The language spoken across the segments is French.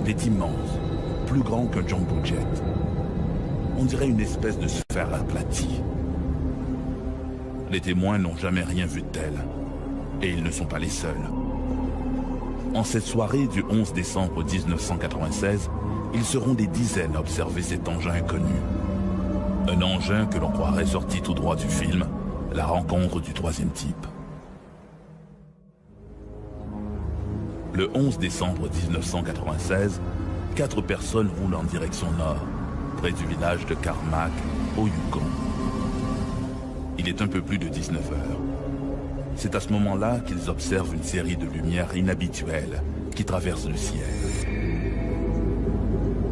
est immense, plus grand qu'un jumbo jet. On dirait une espèce de sphère aplatie. Les témoins n'ont jamais rien vu de tel, et ils ne sont pas les seuls. En cette soirée du 11 décembre 1996, ils seront des dizaines à observer cet engin inconnu. Un engin que l'on croirait sorti tout droit du film, La rencontre du troisième type. Le 11 décembre 1996, 4 personnes roulent en direction nord, près du village de Carmack, au Yukon. Il est un peu plus de 19 heures. C'est à ce moment-là qu'ils observent une série de lumières inhabituelles qui traversent le ciel.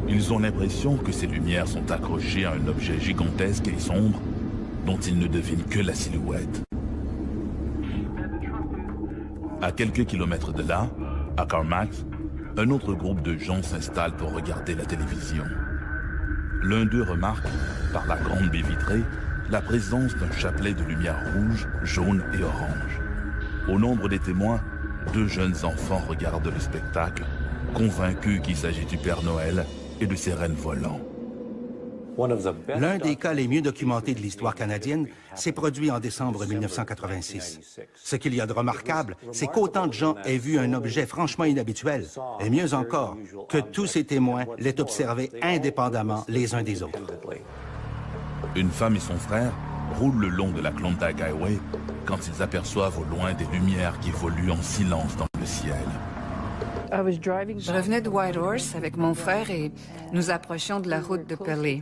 Ils ont l'impression que ces lumières sont accrochées à un objet gigantesque et sombre dont ils ne devinent que la silhouette. À quelques kilomètres de là, à Carmack, un autre groupe de gens s'installe pour regarder la télévision. L'un d'eux remarque, par la grande baie vitrée, la présence d'un chapelet de lumière rouge, jaune et orange. Au nombre des témoins, 2 jeunes enfants regardent le spectacle, convaincus qu'il s'agit du Père Noël et de ses rennes volants. L'un des cas les mieux documentés de l'histoire canadienne s'est produit en décembre 1986. Ce qu'il y a de remarquable, c'est qu'autant de gens aient vu un objet franchement inhabituel, et mieux encore, que tous ces témoins l'aient observé indépendamment les uns des autres. Une femme et son frère roulent le long de la Klondike Highway quand ils aperçoivent au loin des lumières qui évoluent en silence dans le ciel. Je revenais de Whitehorse avec mon frère et nous approchions de la route de Pelly,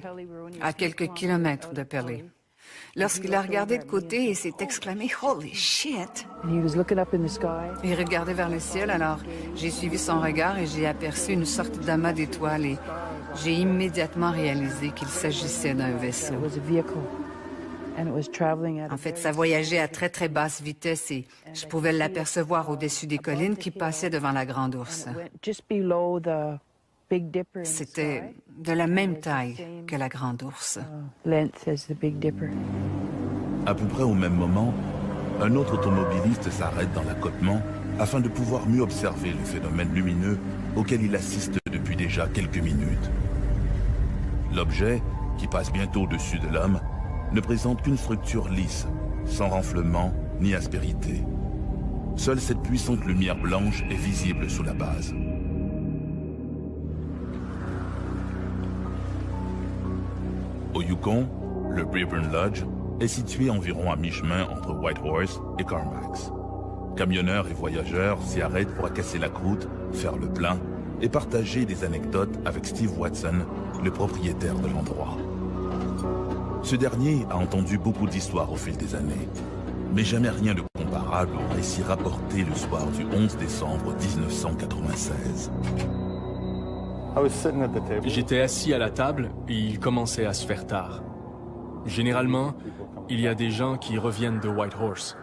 à quelques kilomètres de Pelly. Lorsqu'il a regardé de côté et s'est exclamé « Holy shit !» Il regardait vers le ciel, alors j'ai suivi son regard et j'ai aperçu une sorte d'amas d'étoiles et j'ai immédiatement réalisé qu'il s'agissait d'un vaisseau. En fait, ça voyageait à très très basse vitesse et je pouvais l'apercevoir au-dessus des collines qui passaient devant la Grande Ourse. C'était de la même taille que la Grande Ourse. À peu près au même moment, un autre automobiliste s'arrête dans l'accotement afin de pouvoir mieux observer le phénomène lumineux auquel il assiste depuis déjà quelques minutes. L'objet, qui passe bientôt au-dessus de l'homme, ne présente qu'une structure lisse, sans renflement ni aspérité. Seule cette puissante lumière blanche est visible sous la base. Au Yukon, le Braeburn Lodge est situé environ à mi-chemin entre Whitehorse et Carmack. Camionneurs et voyageurs s'y arrêtent pour casser la croûte, faire le plein et partager des anecdotes avec Steve Watson, le propriétaire de l'endroit. Ce dernier a entendu beaucoup d'histoires au fil des années, mais jamais rien de comparable au récit rapporté le soir du 11 décembre 1996. J'étais assis à la table et il commençait à se faire tard. Généralement, il y a des gens qui reviennent de Whitehorse.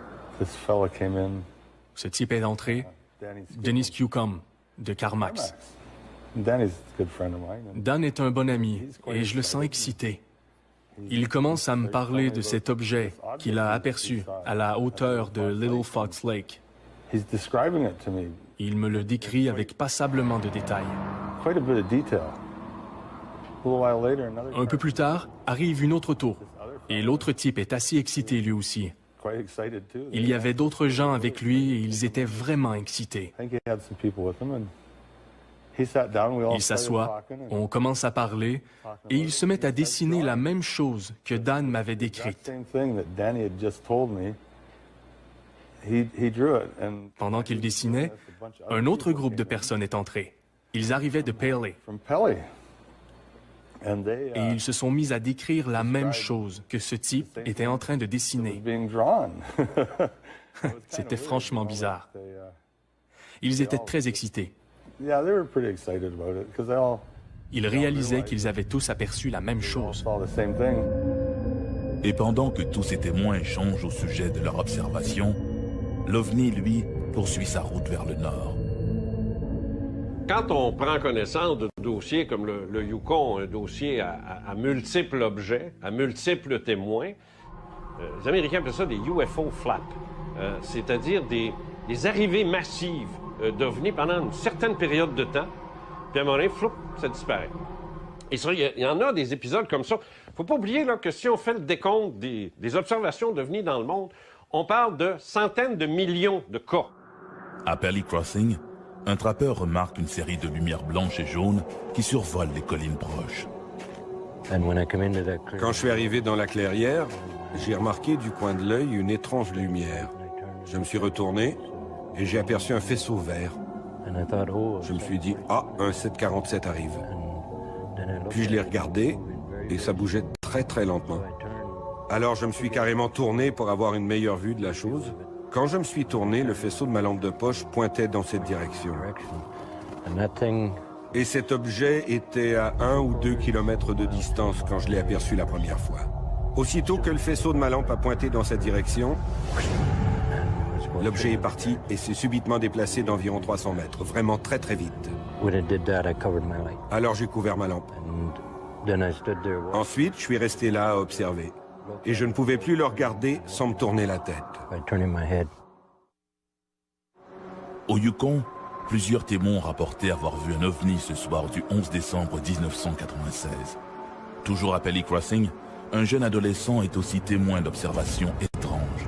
Ce type est entré, Dennis Newcomb, de Carmack. Dan est un bon ami et je le sens excité. Il commence à me parler de cet objet qu'il a aperçu à la hauteur de Little Fox Lake. Il me le décrit avec passablement de détails. Un peu plus tard, arrive une autre auto, et l'autre type est assez excité lui aussi. Il y avait d'autres gens avec lui et ils étaient vraiment excités. Il s'assoit, on commence à parler et il se met à dessiner la même chose que Dan m'avait décrite. Pendant qu'il dessinait, un autre groupe de personnes est entré. Ils arrivaient de Pelly. Et ils se sont mis à décrire la même chose que ce type était en train de dessiner. C'était franchement bizarre. Ils étaient très excités. Ils réalisaient qu'ils avaient tous aperçu la même chose. Et pendant que tous ces témoins échangent au sujet de leur observation, l'OVNI, lui, poursuit sa route vers le nord. Quand on prend connaissance de dossiers comme le Yukon, un dossier à multiples objets, à multiples témoins, les Américains appellent ça des UFO flaps, c'est-à-dire des arrivées massives d'OVNI pendant une certaine période de temps puis à un moment donné, floup, ça disparaît. Et ça, il y en a des épisodes comme ça. Faut pas oublier là, que si on fait le décompte des observations d'OVNI dans le monde, on parle de centaines de millions de cas. À Pelly Crossing, un trappeur remarque une série de lumières blanches et jaunes qui survolent les collines proches. Quand je suis arrivé dans la clairière, j'ai remarqué du coin de l'œil une étrange lumière. Je me suis retourné et j'ai aperçu un faisceau vert. Je me suis dit, ah, un 747 arrive. Puis je l'ai regardé et ça bougeait très très lentement. Alors je me suis carrément tourné pour avoir une meilleure vue de la chose. Quand je me suis tourné, le faisceau de ma lampe de poche pointait dans cette direction. Et cet objet était à 1 ou 2 kilomètres de distance quand je l'ai aperçu la première fois. Aussitôt que le faisceau de ma lampe a pointé dans cette direction, l'objet est parti et s'est subitement déplacé d'environ 300 mètres, vraiment très très vite. Alors j'ai couvert ma lampe. Ensuite, je suis resté là à observer. Et je ne pouvais plus le regarder sans me tourner la tête. Au Yukon, plusieurs témoins ont rapporté avoir vu un ovni ce soir du 11 décembre 1996. Toujours à Pelly Crossing, un jeune adolescent est aussi témoin d'observations étranges.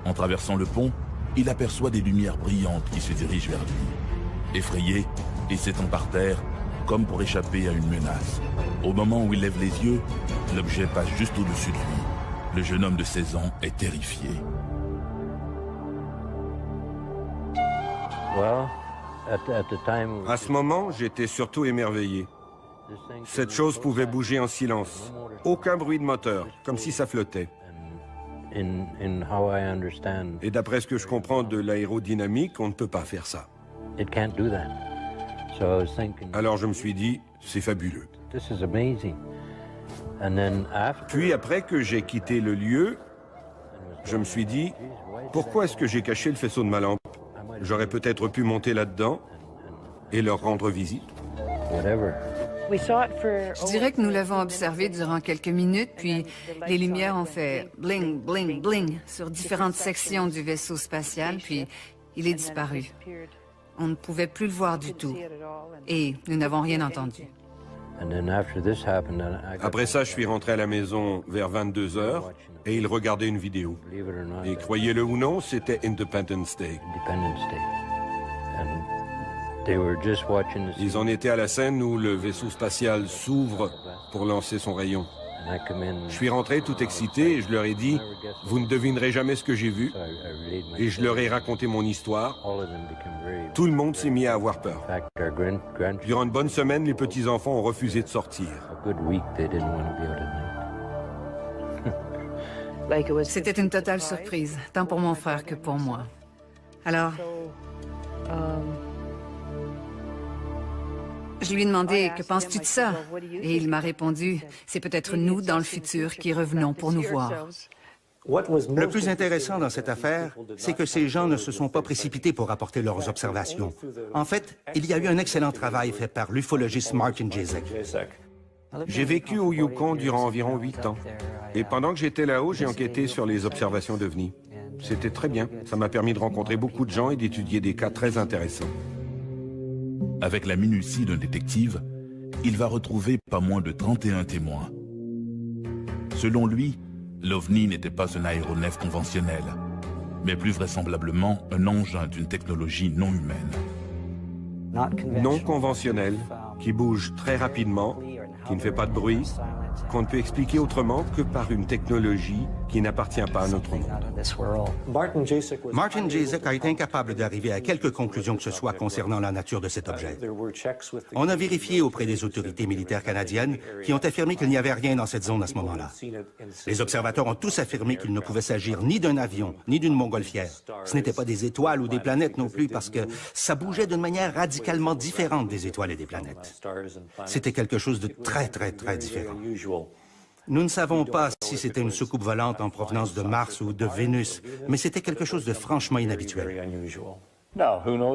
En traversant le pont, il aperçoit des lumières brillantes qui se dirigent vers lui. Effrayé et s'étend par terre, comme pour échapper à une menace. Au moment où il lève les yeux, l'objet passe juste au-dessus de lui. Le jeune homme de 16 ans est terrifié. À ce moment, j'étais surtout émerveillé. Cette chose pouvait bouger en silence. Aucun bruit de moteur, comme si ça flottait. Et d'après ce que je comprends de l'aérodynamique, on ne peut pas faire ça. Alors je me suis dit, c'est fabuleux. Puis après que j'ai quitté le lieu, je me suis dit, pourquoi est-ce que j'ai caché le faisceau de ma lampe? J'aurais peut-être pu monter là-dedans et leur rendre visite. Je dirais que nous l'avons observé durant quelques minutes, puis les lumières ont fait bling, bling, bling sur différentes sections du vaisseau spatial, puis il est disparu. On ne pouvait plus le voir du tout. Et nous n'avons rien entendu. Après ça, je suis rentré à la maison vers 22 h et ils regardaient une vidéo. Et croyez-le ou non, c'était Independence Day. Ils en étaient à la scène où le vaisseau spatial s'ouvre pour lancer son rayon. Je suis rentré tout excité et je leur ai dit « Vous ne devinerez jamais ce que j'ai vu ». Et je leur ai raconté mon histoire. Tout le monde s'est mis à avoir peur. Durant une bonne semaine, les petits-enfants ont refusé de sortir. C'était une totale surprise, tant pour mon frère que pour moi. Alors, je lui ai demandé « Que penses-tu de ça ?» Et il m'a répondu « C'est peut-être nous, dans le futur, qui revenons pour nous voir. » Le plus intéressant dans cette affaire, c'est que ces gens ne se sont pas précipités pour rapporter leurs observations. En fait, il y a eu un excellent travail fait par l'ufologiste Martin Jezek. J'ai vécu au Yukon durant environ 8 ans. Et pendant que j'étais là-haut, j'ai enquêté sur les observations d'OVNI. C'était très bien. Ça m'a permis de rencontrer beaucoup de gens et d'étudier des cas très intéressants. Avec la minutie d'un détective, il va retrouver pas moins de 31 témoins. Selon lui, l'OVNI n'était pas un aéronef conventionnel, mais plus vraisemblablement un engin d'une technologie non humaine. Non conventionnel, qui bouge très rapidement, qui ne fait pas de bruit, qu'on ne peut expliquer autrement que par une technologie qui n'appartient pas à notre monde. Martin Jezek a été incapable d'arriver à quelque conclusion que ce soit concernant la nature de cet objet. On a vérifié auprès des autorités militaires canadiennes qui ont affirmé qu'il n'y avait rien dans cette zone à ce moment-là. Les observateurs ont tous affirmé qu'il ne pouvait s'agir ni d'un avion, ni d'une montgolfière. Ce n'étaient pas des étoiles ou des planètes non plus parce que ça bougeait d'une manière radicalement différente des étoiles et des planètes. C'était quelque chose de très, très, très différent. Nous ne savons pas si c'était une soucoupe volante en provenance de Mars ou de Vénus, mais c'était quelque chose de franchement inhabituel.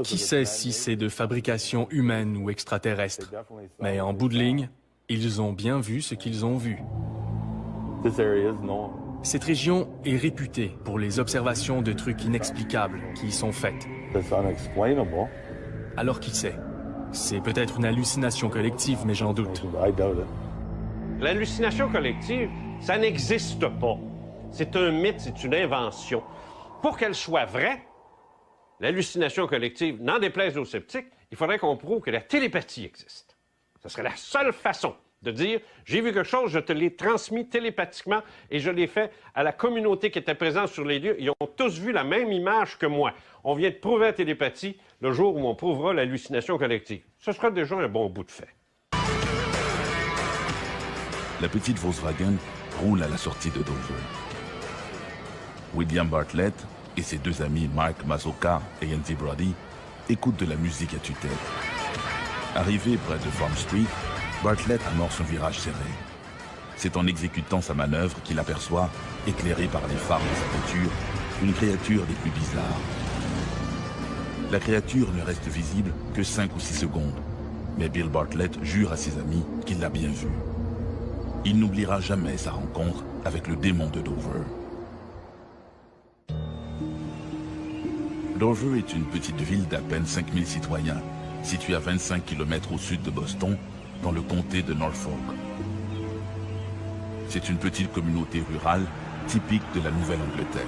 Qui sait si c'est de fabrication humaine ou extraterrestre? Mais en bout de ligne, ils ont bien vu ce qu'ils ont vu. Cette région est réputée pour les observations de trucs inexplicables qui y sont faites. Alors qui sait? C'est peut-être une hallucination collective, mais j'en doute. L'hallucination collective, ça n'existe pas. C'est un mythe, c'est une invention. Pour qu'elle soit vraie, l'hallucination collective, n'en déplaise aux sceptiques, il faudrait qu'on prouve que la télépathie existe. Ce serait la seule façon de dire « j'ai vu quelque chose, je te l'ai transmis télépathiquement et je l'ai fait à la communauté qui était présente sur les lieux. Ils ont tous vu la même image que moi. On vient de prouver la télépathie le jour où on prouvera l'hallucination collective. » Ce sera déjà un bon bout de fait. La petite Volkswagen roule à la sortie de Dover. William Bartlett et ses deux amis Mark Mazoka et Yancy Brody écoutent de la musique à tue-tête. Arrivé près de Farm Street, Bartlett amorce un virage serré. C'est en exécutant sa manœuvre qu'il aperçoit, éclairé par les phares de sa voiture, une créature des plus bizarres. La créature ne reste visible que 5 ou 6 secondes, mais Bill Bartlett jure à ses amis qu'il l'a bien vue. Il n'oubliera jamais sa rencontre avec le démon de Dover. Dover est une petite ville d'à peine 5000 citoyens, située à 25 km au sud de Boston, dans le comté de Norfolk. C'est une petite communauté rurale typique de la Nouvelle-Angleterre.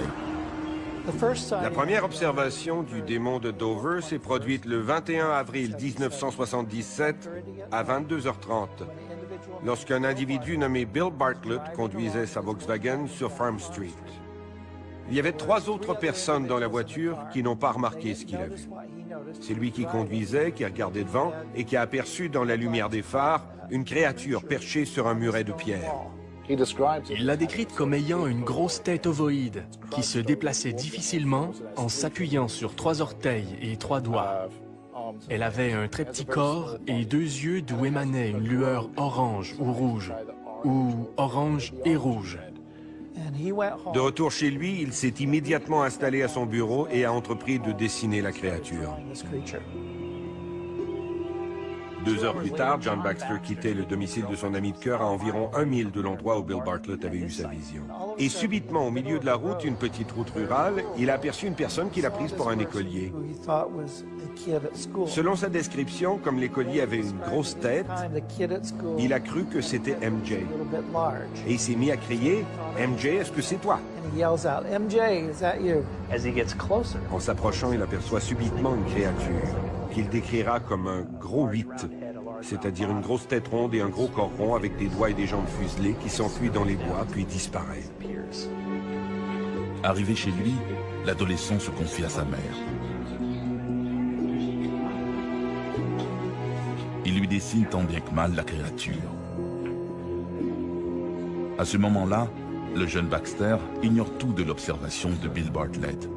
La première observation du démon de Dover s'est produite le 21 avril 1977 à 22h30, lorsqu'un individu nommé Bill Bartlett conduisait sa Volkswagen sur Farm Street. Il y avait 3 autres personnes dans la voiture qui n'ont pas remarqué ce qu'il a vu. C'est lui qui conduisait, qui regardait devant et qui a aperçu dans la lumière des phares une créature perchée sur un muret de pierre. Il l'a décrite comme ayant une grosse tête ovoïde qui se déplaçait difficilement en s'appuyant sur 3 orteils et 3 doigts. Elle avait un très petit corps et 2 yeux d'où émanait une lueur orange ou rouge, ou orange et rouge. De retour chez lui, il s'est immédiatement installé à son bureau et a entrepris de dessiner la créature. 2 heures plus tard, John Baxter quittait le domicile de son ami de cœur à environ 1 mile de l'endroit où Bill Bartlett avait eu sa vision. Et subitement, au milieu de la route, une petite route rurale, il a aperçu une personne qu'il a prise pour un écolier. Selon sa description, comme l'écolier avait une grosse tête, il a cru que c'était MJ. Et il s'est mis à crier « MJ, est-ce que c'est toi ?» En s'approchant, il aperçoit subitement une créature qu'il décrira comme un gros 8, c'est-à-dire une grosse tête ronde et un gros corps rond avec des doigts et des jambes fuselées qui s'enfuit dans les bois puis disparaît. Arrivé chez lui, l'adolescent se confie à sa mère. Il lui dessine tant bien que mal la créature. À ce moment-là, le jeune Baxter ignore tout de l'observation de Bill Bartlett.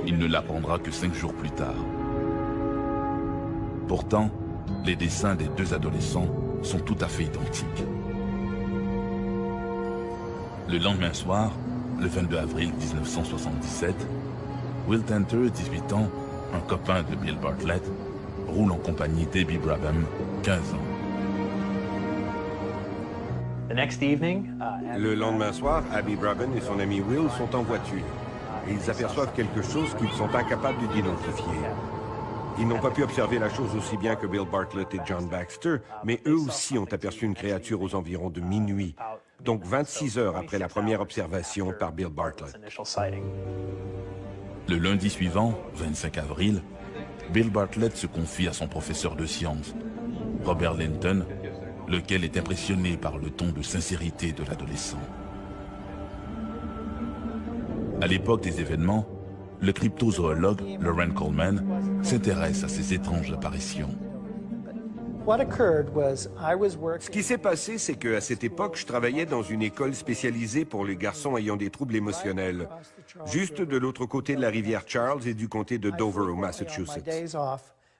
Il ne l'apprendra que 5 jours plus tard. Pourtant, les dessins des 2 adolescents sont tout à fait identiques. Le lendemain soir, le 22 avril 1977, Will Tanter, 18 ans, un copain de Bill Bartlett, roule en compagnie d'Abby Brabham, 15 ans. Le lendemain soir, Abby Brabham et son ami Will sont en voiture. Et ils aperçoivent quelque chose qu'ils sont incapables d'identifier. Ils n'ont pas pu observer la chose aussi bien que Bill Bartlett et John Baxter, mais eux aussi ont aperçu une créature aux environs de minuit, donc 26 heures après la première observation par Bill Bartlett. Le lundi suivant, 25 avril, Bill Bartlett se confie à son professeur de sciences, Robert Linton, lequel est impressionné par le ton de sincérité de l'adolescent. À l'époque des événements, le cryptozoologue Loren Coleman s'intéresse à ces étranges apparitions. Ce qui s'est passé, c'est qu'à cette époque, je travaillais dans une école spécialisée pour les garçons ayant des troubles émotionnels, juste de l'autre côté de la rivière Charles et du comté de Dover, au Massachusetts.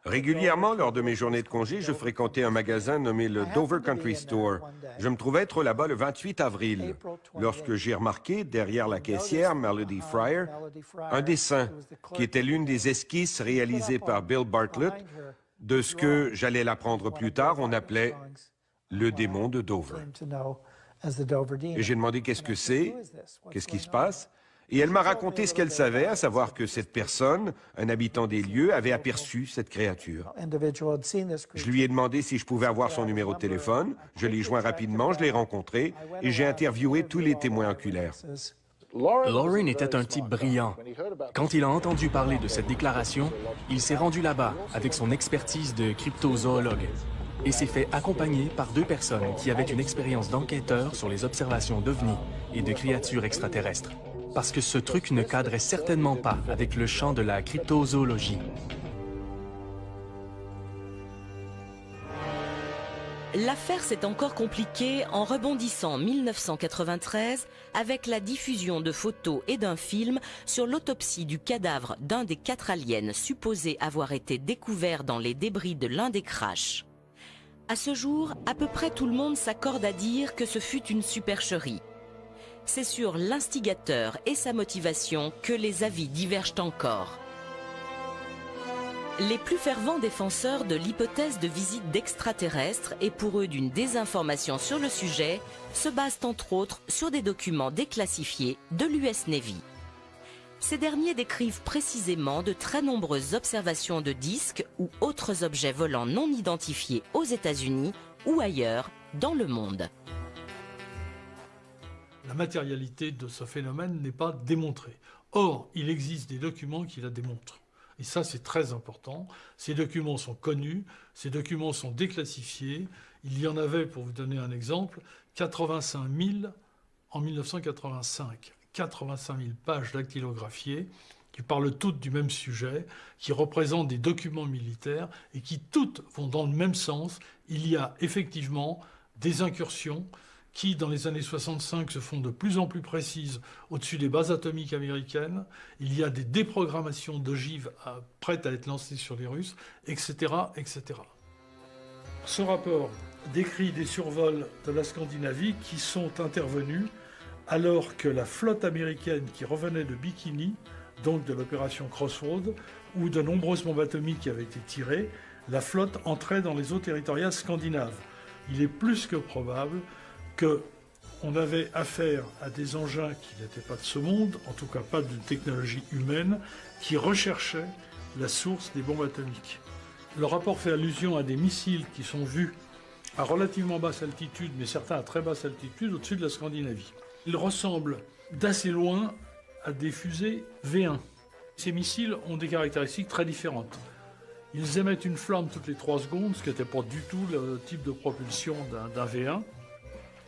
Régulièrement, lors de mes journées de congé, je fréquentais un magasin nommé le Dover Country Store. Je me trouvais être là-bas le 28 avril, lorsque j'ai remarqué, derrière la caissière, Melody Fryer, un dessin qui était l'une des esquisses réalisées par Bill Bartlett de ce que, j'allais l'apprendre plus tard, on appelait le démon de Dover. Et j'ai demandé qu'est-ce que c'est, qu'est-ce qui se passe, Et elle m'a raconté ce qu'elle savait, à savoir que cette personne, un habitant des lieux, avait aperçu cette créature. Je lui ai demandé si je pouvais avoir son numéro de téléphone. Je l'ai joint rapidement, je l'ai rencontré et j'ai interviewé tous les témoins oculaires. Lauren était un type brillant. Quand il a entendu parler de cette déclaration, il s'est rendu là-bas avec son expertise de cryptozoologue et s'est fait accompagner par 2 personnes qui avaient une expérience d'enquêteur sur les observations d'ovnis et de créatures extraterrestres. Parce que ce truc ne cadrait certainement pas avec le champ de la cryptozoologie. L'affaire s'est encore compliquée en rebondissant en 1993 avec la diffusion de photos et d'un film sur l'autopsie du cadavre d'un des 4 aliens supposés avoir été découverts dans les débris de l'un des crashs. À ce jour, à peu près tout le monde s'accorde à dire que ce fut une supercherie. C'est sur l'instigateur et sa motivation que les avis divergent encore. Les plus fervents défenseurs de l'hypothèse de visite d'extraterrestres et pour eux d'une désinformation sur le sujet se basent entre autres sur des documents déclassifiés de l'US Navy. Ces derniers décrivent précisément de très nombreuses observations de disques ou autres objets volants non identifiés aux États-Unis ou ailleurs dans le monde. La matérialité de ce phénomène n'est pas démontrée. Or, il existe des documents qui la démontrent. Et ça, c'est très important. Ces documents sont connus, ces documents sont déclassifiés. Il y en avait, pour vous donner un exemple, 85 000 en 1985. 85 000 pages dactylographiées qui parlent toutes du même sujet, qui représentent des documents militaires et qui toutes vont dans le même sens. Il y a effectivement des incursions qui, dans les années 65, se font de plus en plus précises au-dessus des bases atomiques américaines. Il y a des déprogrammations d'ogives prêtes à être lancées sur les Russes, etc., etc. Ce rapport décrit des survols de la Scandinavie qui sont intervenus alors que la flotte américaine qui revenait de Bikini, donc de l'opération Crossroad, où de nombreuses bombes atomiques avaient été tirées, la flotte entrait dans les eaux territoriales scandinaves. Il est plus que probable qu'on avait affaire à des engins qui n'étaient pas de ce monde, en tout cas pas d'une technologie humaine, qui recherchaient la source des bombes atomiques. Le rapport fait allusion à des missiles qui sont vus à relativement basse altitude, mais certains à très basse altitude, au-dessus de la Scandinavie. Ils ressemblent d'assez loin à des fusées V1. Ces missiles ont des caractéristiques très différentes. Ils émettent une flamme toutes les 3 secondes, ce qui n'était pas du tout le type de propulsion d'un V1.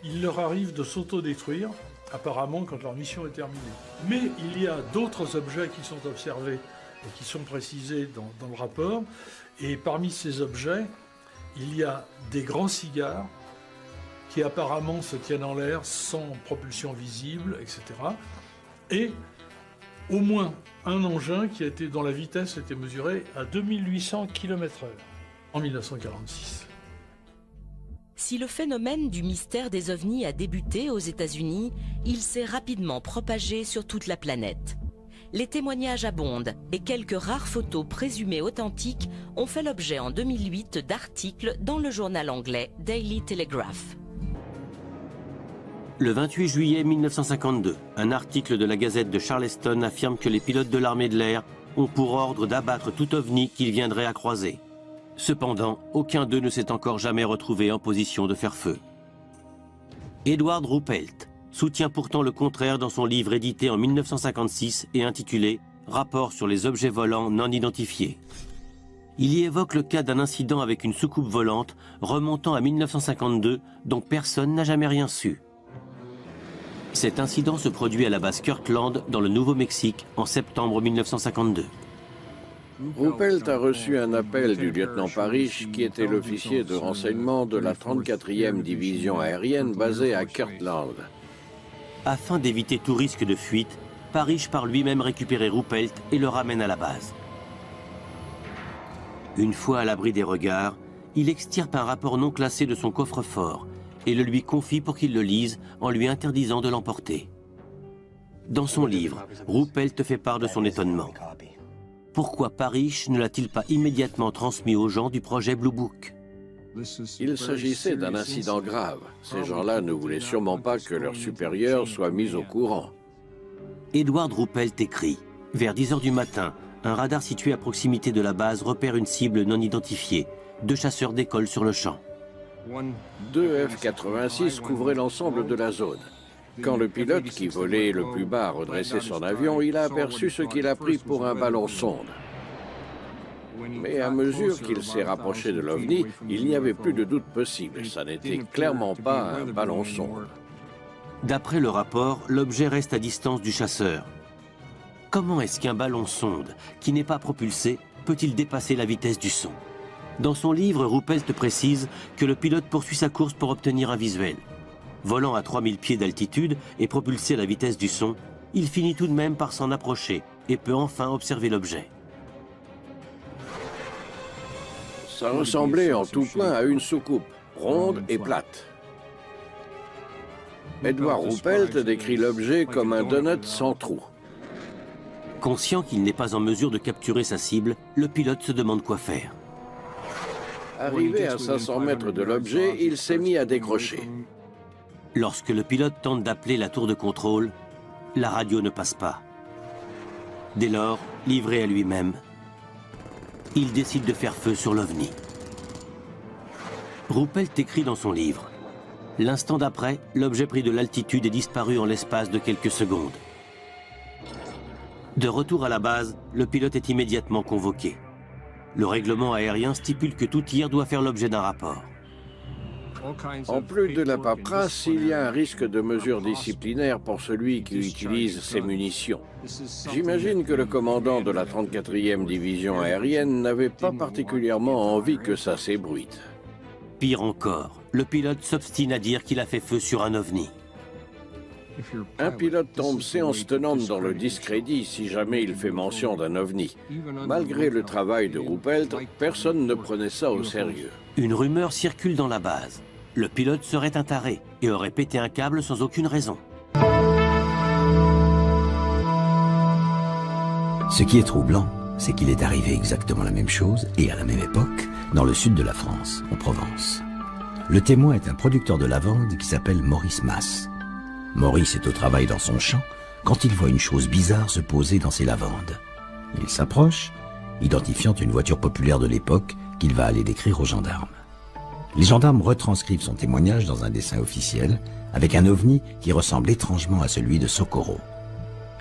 Il leur arrive de s'autodétruire, apparemment, quand leur mission est terminée. Mais il y a d'autres objets qui sont observés et qui sont précisés dans le rapport. Et parmi ces objets, il y a des grands cigares qui apparemment se tiennent en l'air sans propulsion visible, etc. Et au moins un engin dont la vitesse était mesurée à 2800 km/h en 1946. Si le phénomène du mystère des ovnis a débuté aux États-Unis, il s'est rapidement propagé sur toute la planète. Les témoignages abondent et quelques rares photos présumées authentiques ont fait l'objet en 2008 d'articles dans le journal anglais Daily Telegraph. Le 28 juillet 1952, un article de la Gazette de Charleston affirme que les pilotes de l'armée de l'air ont pour ordre d'abattre tout ovni qu'ils viendraient à croiser. Cependant, aucun d'eux ne s'est encore jamais retrouvé en position de faire feu. Edward Ruppelt soutient pourtant le contraire dans son livre édité en 1956 et intitulé « Rapport sur les objets volants non identifiés ». Il y évoque le cas d'un incident avec une soucoupe volante remontant à 1952 dont personne n'a jamais rien su. Cet incident se produit à la base Kirtland dans le Nouveau-Mexique en septembre 1952. Ruppelt a reçu un appel du lieutenant Parrish, qui était l'officier de renseignement de la 34e division aérienne basée à Kirtland. Afin d'éviter tout risque de fuite, Parrish part lui-même récupérer Ruppelt et le ramène à la base. Une fois à l'abri des regards, il extirpe un rapport non classé de son coffre-fort et le lui confie pour qu'il le lise en lui interdisant de l'emporter. Dans son livre, Ruppelt fait part de son étonnement. Pourquoi Parrish ne l'a-t-il pas immédiatement transmis aux gens du projet Blue Book? Il s'agissait d'un incident grave. Ces gens-là ne voulaient sûrement pas que leurs supérieurs soient mis au courant. Edward Ruppelt écrit « Vers 10 h du matin, un radar situé à proximité de la base repère une cible non identifiée. 2 chasseurs décollent sur le champ. 2 F-86 couvraient l'ensemble de la zone. Quand le pilote, qui volait le plus bas, a redressé son avion, il a aperçu ce qu'il a pris pour un ballon sonde. Mais à mesure qu'il s'est rapproché de l'OVNI, il n'y avait plus de doute possible. Ça n'était clairement pas un ballon sonde. D'après le rapport, l'objet reste à distance du chasseur. Comment est-ce qu'un ballon sonde, qui n'est pas propulsé, peut-il dépasser la vitesse du son? Dans son livre, Ruppelt précise que le pilote poursuit sa course pour obtenir un visuel. Volant à 3000 pieds d'altitude et propulsé à la vitesse du son, il finit tout de même par s'en approcher et peut enfin observer l'objet. Ça ressemblait en tout point à une soucoupe, ronde et plate. Edward Ruppelt décrit l'objet comme un donut sans trou. Conscient qu'il n'est pas en mesure de capturer sa cible, le pilote se demande quoi faire. Arrivé à 500 mètres de l'objet, il s'est mis à décrocher. Lorsque le pilote tente d'appeler la tour de contrôle, la radio ne passe pas. Dès lors, livré à lui-même, il décide de faire feu sur l'OVNI. Ruppelt écrit dans son livre « L'instant d'après, l'objet prit de l'altitude et disparut en l'espace de quelques secondes. De retour à la base, le pilote est immédiatement convoqué. Le règlement aérien stipule que tout tir doit faire l'objet d'un rapport. En plus de la paperasse, il y a un risque de mesures disciplinaires pour celui qui utilise ces munitions. J'imagine que le commandant de la 34e division aérienne n'avait pas particulièrement envie que ça s'ébruite. Pire encore, le pilote s'obstine à dire qu'il a fait feu sur un OVNI. Un pilote tombe séance tenante dans le discrédit si jamais il fait mention d'un OVNI. Malgré le travail de Ruppelt, personne ne prenait ça au sérieux. Une rumeur circule dans la base. Le pilote serait un taré et aurait pété un câble sans aucune raison. Ce qui est troublant, c'est qu'il est arrivé exactement la même chose et à la même époque dans le sud de la France, en Provence. Le témoin est un producteur de lavande qui s'appelle Maurice Mas. Maurice est au travail dans son champ quand il voit une chose bizarre se poser dans ses lavandes. Il s'approche, identifiant une voiture populaire de l'époque qu'il va aller décrire aux gendarmes. Les gendarmes retranscrivent son témoignage dans un dessin officiel avec un ovni qui ressemble étrangement à celui de Socorro.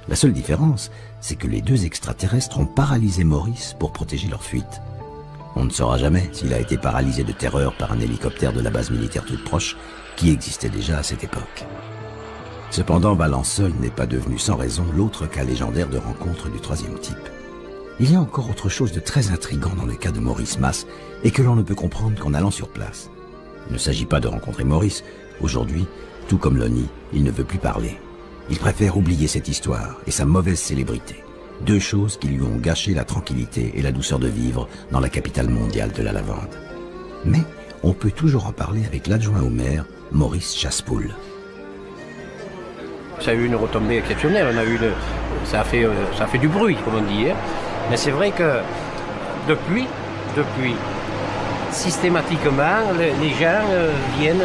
La seule différence, c'est que les 2 extraterrestres ont paralysé Maurice pour protéger leur fuite. On ne saura jamais s'il a été paralysé de terreur par un hélicoptère de la base militaire toute proche qui existait déjà à cette époque. Cependant, Valence seul n'est pas devenu sans raison l'autre cas légendaire de rencontre du 3e type. Il y a encore autre chose de très intriguant dans le cas de Maurice Mas et que l'on ne peut comprendre qu'en allant sur place. Il ne s'agit pas de rencontrer Maurice. Aujourd'hui, tout comme l'ONI, il ne veut plus parler. Il préfère oublier cette histoire et sa mauvaise célébrité. 2 choses qui lui ont gâché la tranquillité et la douceur de vivre dans la capitale mondiale de la lavande. Mais on peut toujours en parler avec l'adjoint au maire, Maurice Chassepoul. Ça a eu une retombée exceptionnelle, ça a fait du bruit, comme on dit. Mais c'est vrai que depuis, systématiquement, les gens viennent,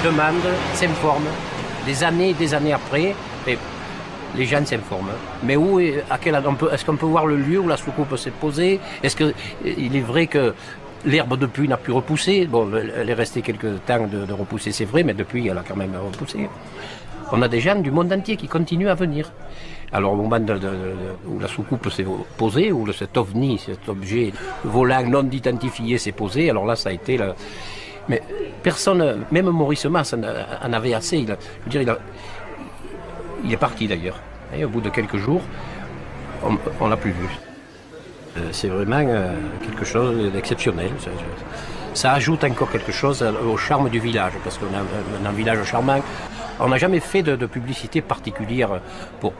demandent, s'informent. Des années après, les gens s'informent. Mais où, est-ce qu'on peut voir le lieu où la soucoupe s'est posée? Est-ce qu'il est vrai que l'herbe depuis n'a plus repoussé? Bon, elle est restée quelques temps de repousser, c'est vrai, mais depuis, elle a quand même repoussé. On a des gens du monde entier qui continuent à venir. Alors au moment où la soucoupe s'est posée, où cet ovni, cet objet volant non identifié s'est posé, alors là ça a été... Mais personne, même Maurice Mas en avait assez. Il est parti d'ailleurs. Et au bout de quelques jours, on l'a plus vu. C'est vraiment quelque chose d'exceptionnel. Ça ajoute encore quelque chose au charme du village, parce qu'on a un village charmant. On n'a jamais fait de publicité particulière pour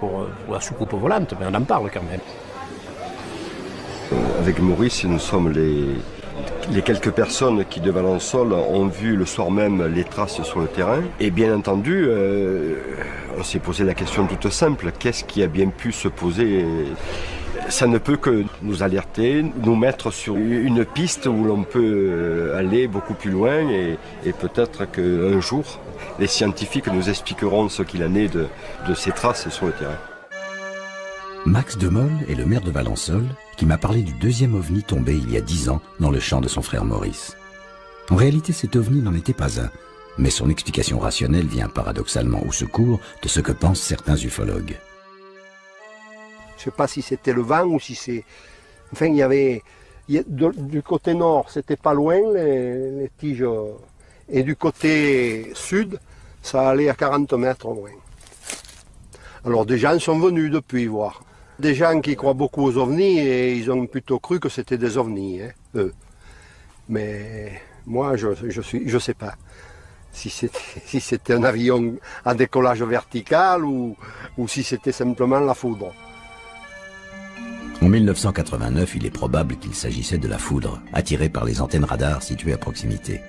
la soucoupe volante, mais on en parle quand même. Avec Maurice, nous sommes les quelques personnes qui, de Valençol, ont vu le soir même les traces sur le terrain. Et bien entendu, on s'est posé la question toute simple, qu'est-ce qui a bien pu se poser? Ça ne peut que nous alerter, nous mettre sur une piste où l'on peut aller beaucoup plus loin et peut-être qu'un jour, les scientifiques nous expliqueront ce qu'il en est de ces traces sur le terrain. Max Demolle est le maire de Valençol qui m'a parlé du deuxième ovni tombé il y a 10 ans dans le champ de son frère Maurice. En réalité, cet ovni n'en était pas un, mais son explication rationnelle vient paradoxalement au secours de ce que pensent certains ufologues. Je ne sais pas si c'était le vent ou si c'est... Enfin, il y avait... Du côté nord, c'était pas loin, les tiges. Et du côté sud, ça allait à 40 mètres loin. Alors des gens sont venus depuis voir. Des gens qui croient beaucoup aux ovnis et ils ont plutôt cru que c'était des ovnis, hein, eux. Mais moi, je sais pas si c'était un avion à décollage vertical ou si c'était simplement la foudre. En 1989, il est probable qu'il s'agissait de la foudre, attirée par les antennes radars situées à proximité.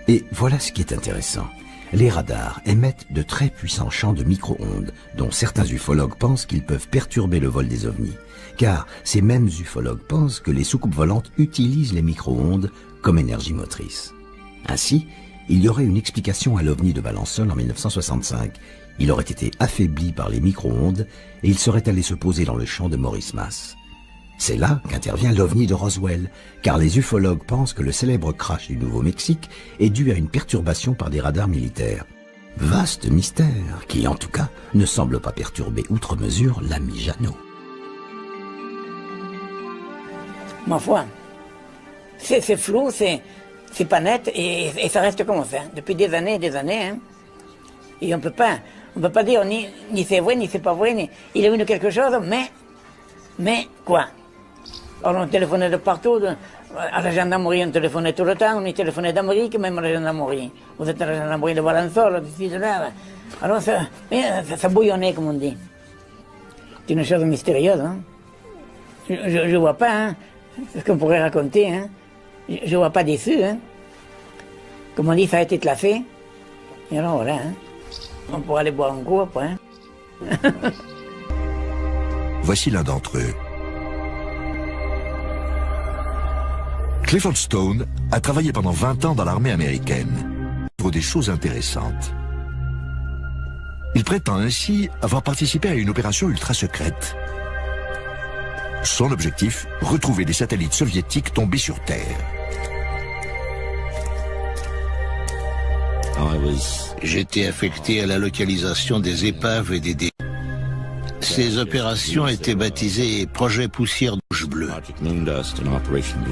Et voilà ce qui est intéressant. Les radars émettent de très puissants champs de micro-ondes, dont certains ufologues pensent qu'ils peuvent perturber le vol des ovnis. Car ces mêmes ufologues pensent que les soucoupes volantes utilisent les micro-ondes comme énergie motrice. Ainsi, il y aurait une explication à l'ovni de Valençol en 1965. Il aurait été affaibli par les micro-ondes et il serait allé se poser dans le champ de Maurice Masse. C'est là qu'intervient l'ovni de Roswell, car les ufologues pensent que le célèbre crash du Nouveau-Mexique est dû à une perturbation par des radars militaires. Vaste mystère qui, en tout cas, ne semble pas perturber outre mesure l'ami Jeannot. Ma foi, c'est flou, c'est pas net et ça reste comme ça, depuis des années et des années. Hein. Et on peut pas dire ni c'est vrai, ni c'est pas vrai, il a vu quelque chose, mais quoi? Alors on téléphonait de partout, à la gendarmerie on téléphonait tout le temps, on y téléphonait d'Amérique, même à la gendarmerie. Vous êtes à la gendarmerie de Valençol, d'ici, de là. Alors ça bouillonnait, comme on dit. C'est une chose mystérieuse. Hein. Je vois pas, hein, ce qu'on pourrait raconter. Hein. Je vois pas déçu. Hein. Comme on dit, ça a été fait. Et alors voilà, hein. On pourra aller boire un coup après. Hein. Voici l'un d'entre eux. Clifford Stone a travaillé pendant 20 ans dans l'armée américaine pour des choses intéressantes. Il prétend ainsi avoir participé à une opération ultra secrète. Son objectif, retrouver des satellites soviétiques tombés sur Terre. J'étais affecté à la localisation des épaves et des débris. Ces opérations étaient baptisées « Projet Poussière Douche Bleue ».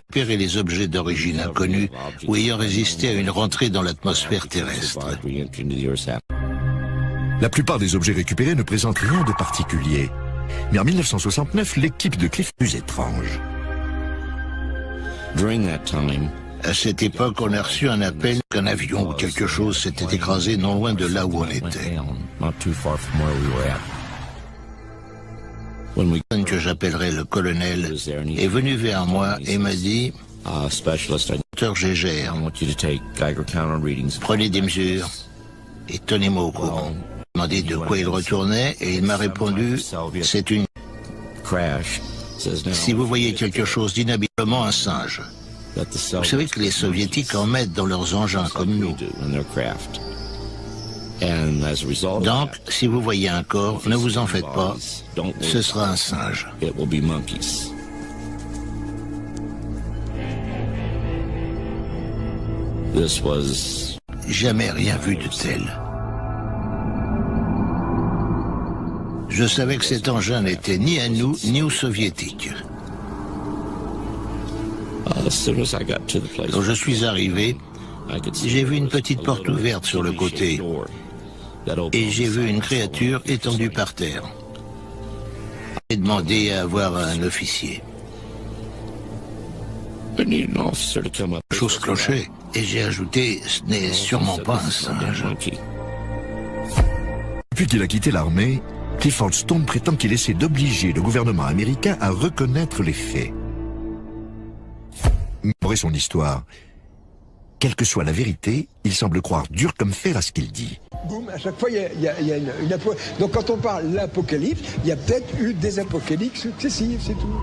Repérer les objets d'origine inconnue ou ayant résisté à une rentrée dans l'atmosphère terrestre. La plupart des objets récupérés ne présentent rien de particulier. Mais en 1969, l'équipe de Cliff plus étrange. À cette époque, on a reçu un appel qu'un avion ou quelque chose s'était écrasé non loin de là où on était. Une que j'appellerai le colonel est venu vers moi et m'a dit « Docteur Gégère, prenez des mesures et tenez-moi au courant. » Il m'a demandé de quoi il retournait et il m'a répondu « C'est une crash. Si vous voyez quelque chose d'inhabituellement, un singe. » Vous savez que les Soviétiques en mettent dans leurs engins comme nous. Donc, si vous voyez un corps, ne vous en faites pas, ce sera un singe. Jamais rien vu de tel. Je savais que cet engin n'était ni à nous, ni aux Soviétiques. Quand je suis arrivé, j'ai vu une petite porte ouverte sur le côté. Et j'ai vu une créature étendue par terre. J'ai demandé à avoir un officier. Chose clochait, et j'ai ajouté, ce n'est sûrement pas un singe. Depuis qu'il a quitté l'armée, Clifford Stone prétend qu'il essaie d'obliger le gouvernement américain à reconnaître les faits. Mais son histoire. Quelle que soit la vérité, il semble croire dur comme fer à ce qu'il dit. Boum, à chaque fois, il y a une donc quand on parle l'apocalypse, il y a peut-être eu des apocalypses successives, c'est tout.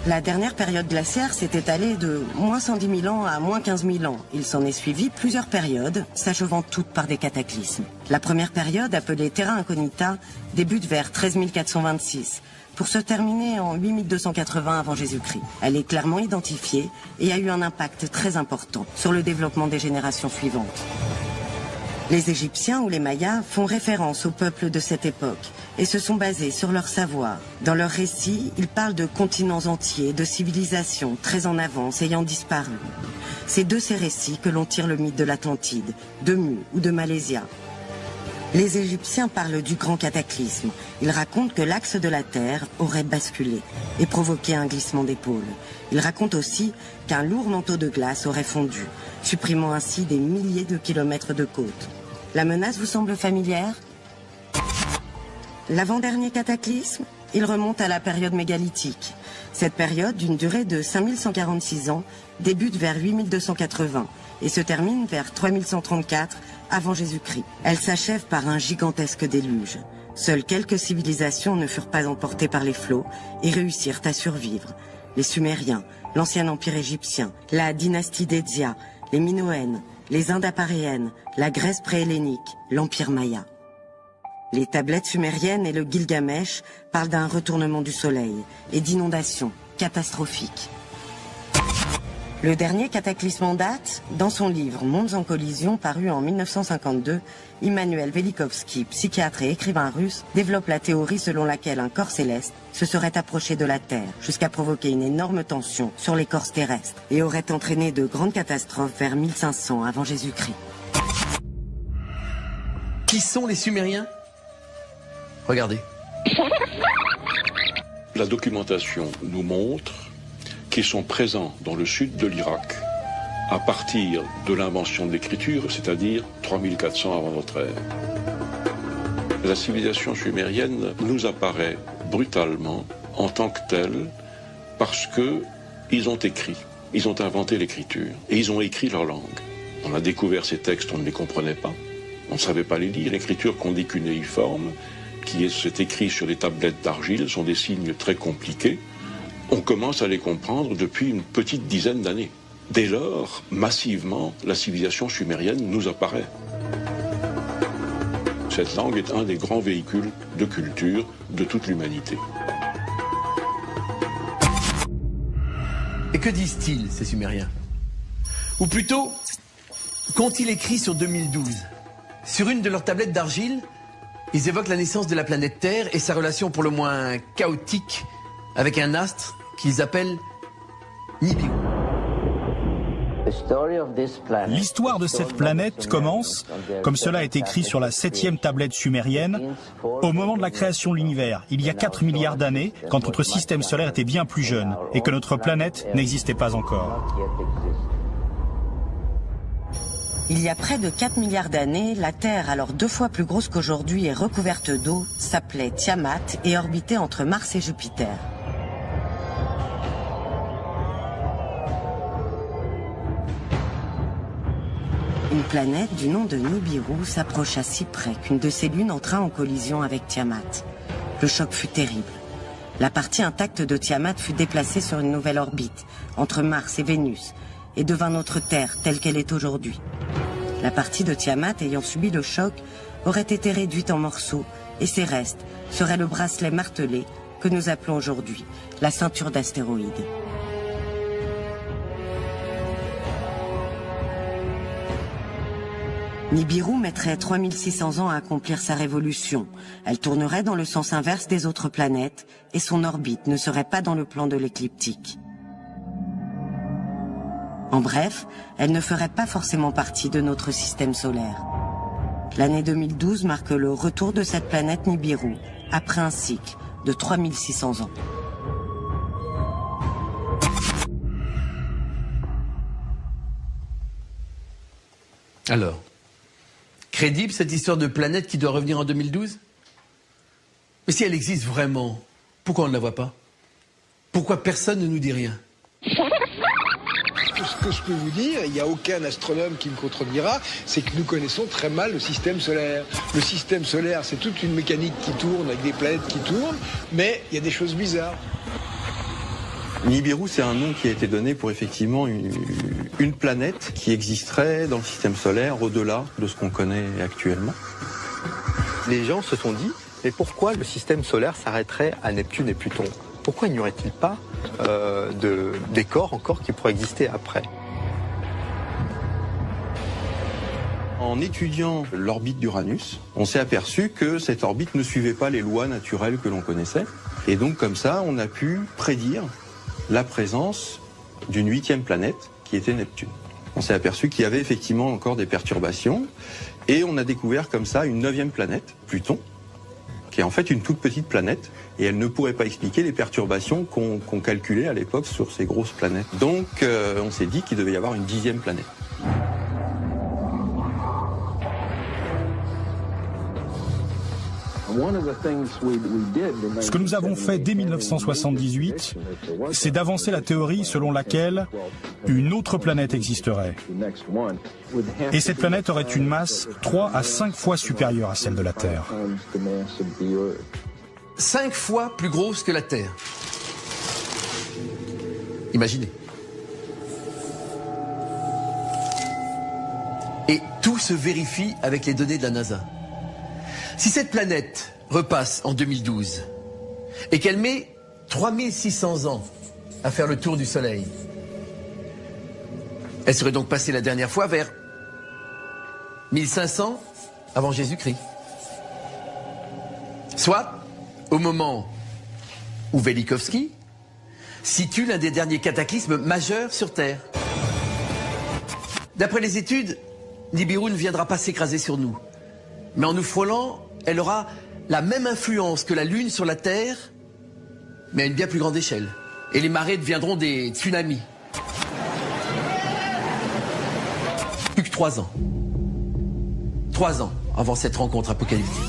La dernière période glaciaire s'est étalée de moins 110 000 ans à moins 15 000 ans. Il s'en est suivi plusieurs périodes, s'achevant toutes par des cataclysmes. La première période, appelée Terra Incognita, débute vers 13 426, pour se terminer en 8280 avant Jésus-Christ. Elle est clairement identifiée et a eu un impact très important sur le développement des générations suivantes. Les Égyptiens ou les Mayas font référence au peuple de cette époque et se sont basés sur leur savoir. Dans leurs récits, ils parlent de continents entiers, de civilisations très en avance ayant disparu. C'est de ces récits que l'on tire le mythe de l'Atlantide, de Mu ou de Malaysia. Les Égyptiens parlent du grand cataclysme. Ils racontent que l'axe de la Terre aurait basculé et provoqué un glissement d'épaule. Ils racontent aussi qu'un lourd manteau de glace aurait fondu, supprimant ainsi des milliers de kilomètres de côte. La menace vous semble familière? L'avant-dernier cataclysme, il remonte à la période mégalithique. Cette période, d'une durée de 5146 ans, débute vers 8280 et se termine vers 3134 avant Jésus-Christ. Elle s'achève par un gigantesque déluge. Seules quelques civilisations ne furent pas emportées par les flots et réussirent à survivre. Les Sumériens, l'ancien empire égyptien, la dynastie d'Ézia, les Minoennes, les Indes-Apparéennes, la Grèce préhellénique, l'empire Maya. Les tablettes sumériennes et le Gilgamesh parlent d'un retournement du soleil et d'inondations catastrophiques. Le dernier cataclysme en date, dans son livre Mondes en collision paru en 1952, Immanuel Velikovsky, psychiatre et écrivain russe, développe la théorie selon laquelle un corps céleste se serait approché de la Terre jusqu'à provoquer une énorme tension sur l'écorce terrestre et aurait entraîné de grandes catastrophes vers 1500 avant Jésus-Christ. Qui sont les Sumériens? Regardez. La documentation nous montre qu'ils sont présents dans le sud de l'Irak à partir de l'invention de l'écriture, c'est-à-dire 3400 avant notre ère. La civilisation sumérienne nous apparaît brutalement en tant que telle parce qu'ils ont écrit, ils ont inventé l'écriture et ils ont écrit leur langue. On a découvert ces textes, on ne les comprenait pas, on ne savait pas les lire. L'écriture qu'on dit cunéiforme, qui est écrit sur des tablettes d'argile, sont des signes très compliqués. On commence à les comprendre depuis une petite dizaine d'années. Dès lors, massivement, la civilisation sumérienne nous apparaît. Cette langue est un des grands véhicules de culture de toute l'humanité. Et que disent-ils, ces Sumériens? Ou plutôt, qu'ont-ils écrit sur 2012? Sur une de leurs tablettes d'argile, ils évoquent la naissance de la planète Terre et sa relation pour le moins chaotique avec un astre qu'ils appellent Nibiru. L'histoire de cette planète commence, comme cela est écrit sur la 7e tablette sumérienne, au moment de la création de l'univers, il y a 4 milliards d'années, quand notre système solaire était bien plus jeune et que notre planète n'existait pas encore. Il y a près de 4 milliards d'années, la Terre, alors 2 fois plus grosse qu'aujourd'hui et recouverte d'eau, s'appelait Tiamat et orbitait entre Mars et Jupiter. Une planète du nom de Nibiru s'approcha si près qu'une de ses lunes entra en collision avec Tiamat. Le choc fut terrible. La partie intacte de Tiamat fut déplacée sur une nouvelle orbite, entre Mars et Vénus, et devint notre Terre telle qu'elle est aujourd'hui. La partie de Tiamat ayant subi le choc aurait été réduite en morceaux, et ses restes seraient le bracelet martelé que nous appelons aujourd'hui la ceinture d'astéroïdes. Nibiru mettrait 3600 ans à accomplir sa révolution. Elle tournerait dans le sens inverse des autres planètes et son orbite ne serait pas dans le plan de l'écliptique. En bref, elle ne ferait pas forcément partie de notre système solaire. L'année 2012 marque le retour de cette planète Nibiru, après un cycle de 3600 ans. Alors, crédible cette histoire de planète qui doit revenir en 2012? Mais si elle existe vraiment, pourquoi on ne la voit pas? Pourquoi personne ne nous dit rien? Ce que je peux vous dire, il n'y a aucun astronome qui me contredira, c'est que nous connaissons très mal le système solaire. Le système solaire, c'est toute une mécanique qui tourne avec des planètes qui tournent, mais il y a des choses bizarres. Nibiru, c'est un nom qui a été donné pour effectivement une planète qui existerait dans le système solaire au-delà de ce qu'on connaît actuellement. Les gens se sont dit, mais pourquoi le système solaire s'arrêterait à Neptune et Pluton? Pourquoi n'y aurait-il pas des corps encore qui pourraient exister après? En étudiant l'orbite d'Uranus, on s'est aperçu que cette orbite ne suivait pas les lois naturelles que l'on connaissait. Et donc comme ça, on a pu prédire la présence d'une 8e planète qui était Neptune. On s'est aperçu qu'il y avait effectivement encore des perturbations et on a découvert comme ça une 9e planète, Pluton, qui est en fait une toute petite planète et elle ne pourrait pas expliquer les perturbations qu'on calculait à l'époque sur ces grosses planètes. Donc on s'est dit qu'il devait y avoir une 10e planète. Ce que nous avons fait dès 1978, c'est d'avancer la théorie selon laquelle une autre planète existerait. Et cette planète aurait une masse 3 à 5 fois supérieure à celle de la Terre. 5 fois plus grosse que la Terre. Imaginez. Et tout se vérifie avec les données de la NASA. Si cette planète repasse en 2012 et qu'elle met 3600 ans à faire le tour du Soleil, elle serait donc passée la dernière fois vers 1500 avant Jésus-Christ. Soit au moment où Velikovsky situe l'un des derniers cataclysmes majeurs sur Terre. D'après les études, Nibiru ne viendra pas s'écraser sur nous. Mais en nous frôlant, elle aura la même influence que la Lune sur la Terre, mais à une bien plus grande échelle. Et les marées deviendront des tsunamis. Plus que 3 ans. 3 ans avant cette rencontre apocalyptique.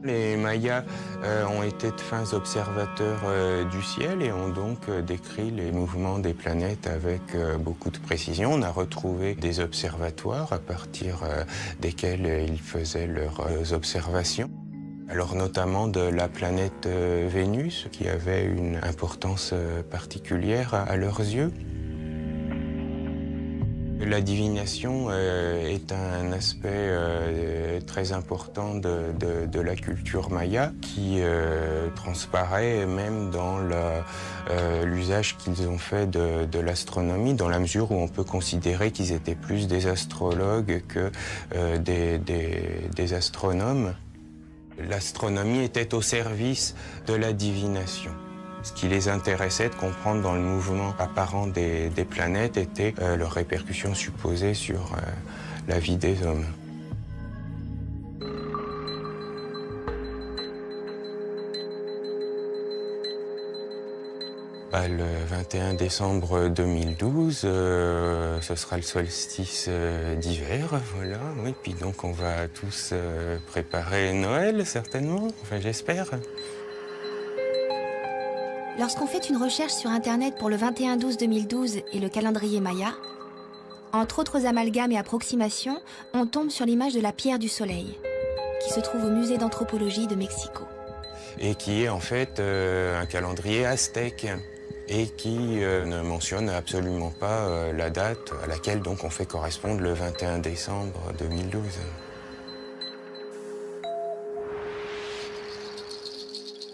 Les Mayas ont été de fins observateurs du ciel et ont donc décrit les mouvements des planètes avec beaucoup de précision. On a retrouvé des observatoires à partir desquels ils faisaient leurs observations. Alors notamment de la planète Vénus, qui avait une importance particulière à leurs yeux. La divination est un aspect très important de la culture maya qui transparaît même dans l'usage qu'ils ont fait de l'astronomie, dans la mesure où on peut considérer qu'ils étaient plus des astrologues que des astronomes. L'astronomie était au service de la divination. Ce qui les intéressait de comprendre dans le mouvement apparent des planètes était leurs répercussions supposées sur la vie des hommes. Le 21 décembre 2012, ce sera le solstice d'hiver, voilà. Oui, puis donc on va tous préparer Noël, certainement, enfin j'espère. Lorsqu'on fait une recherche sur Internet pour le 21-12-2012 et le calendrier Maya, entre autres amalgames et approximations, on tombe sur l'image de la pierre du soleil, qui se trouve au musée d'anthropologie de Mexico. Et qui est en fait un calendrier aztèque et qui ne mentionne absolument pas la date à laquelle donc on fait correspondre le 21 décembre 2012.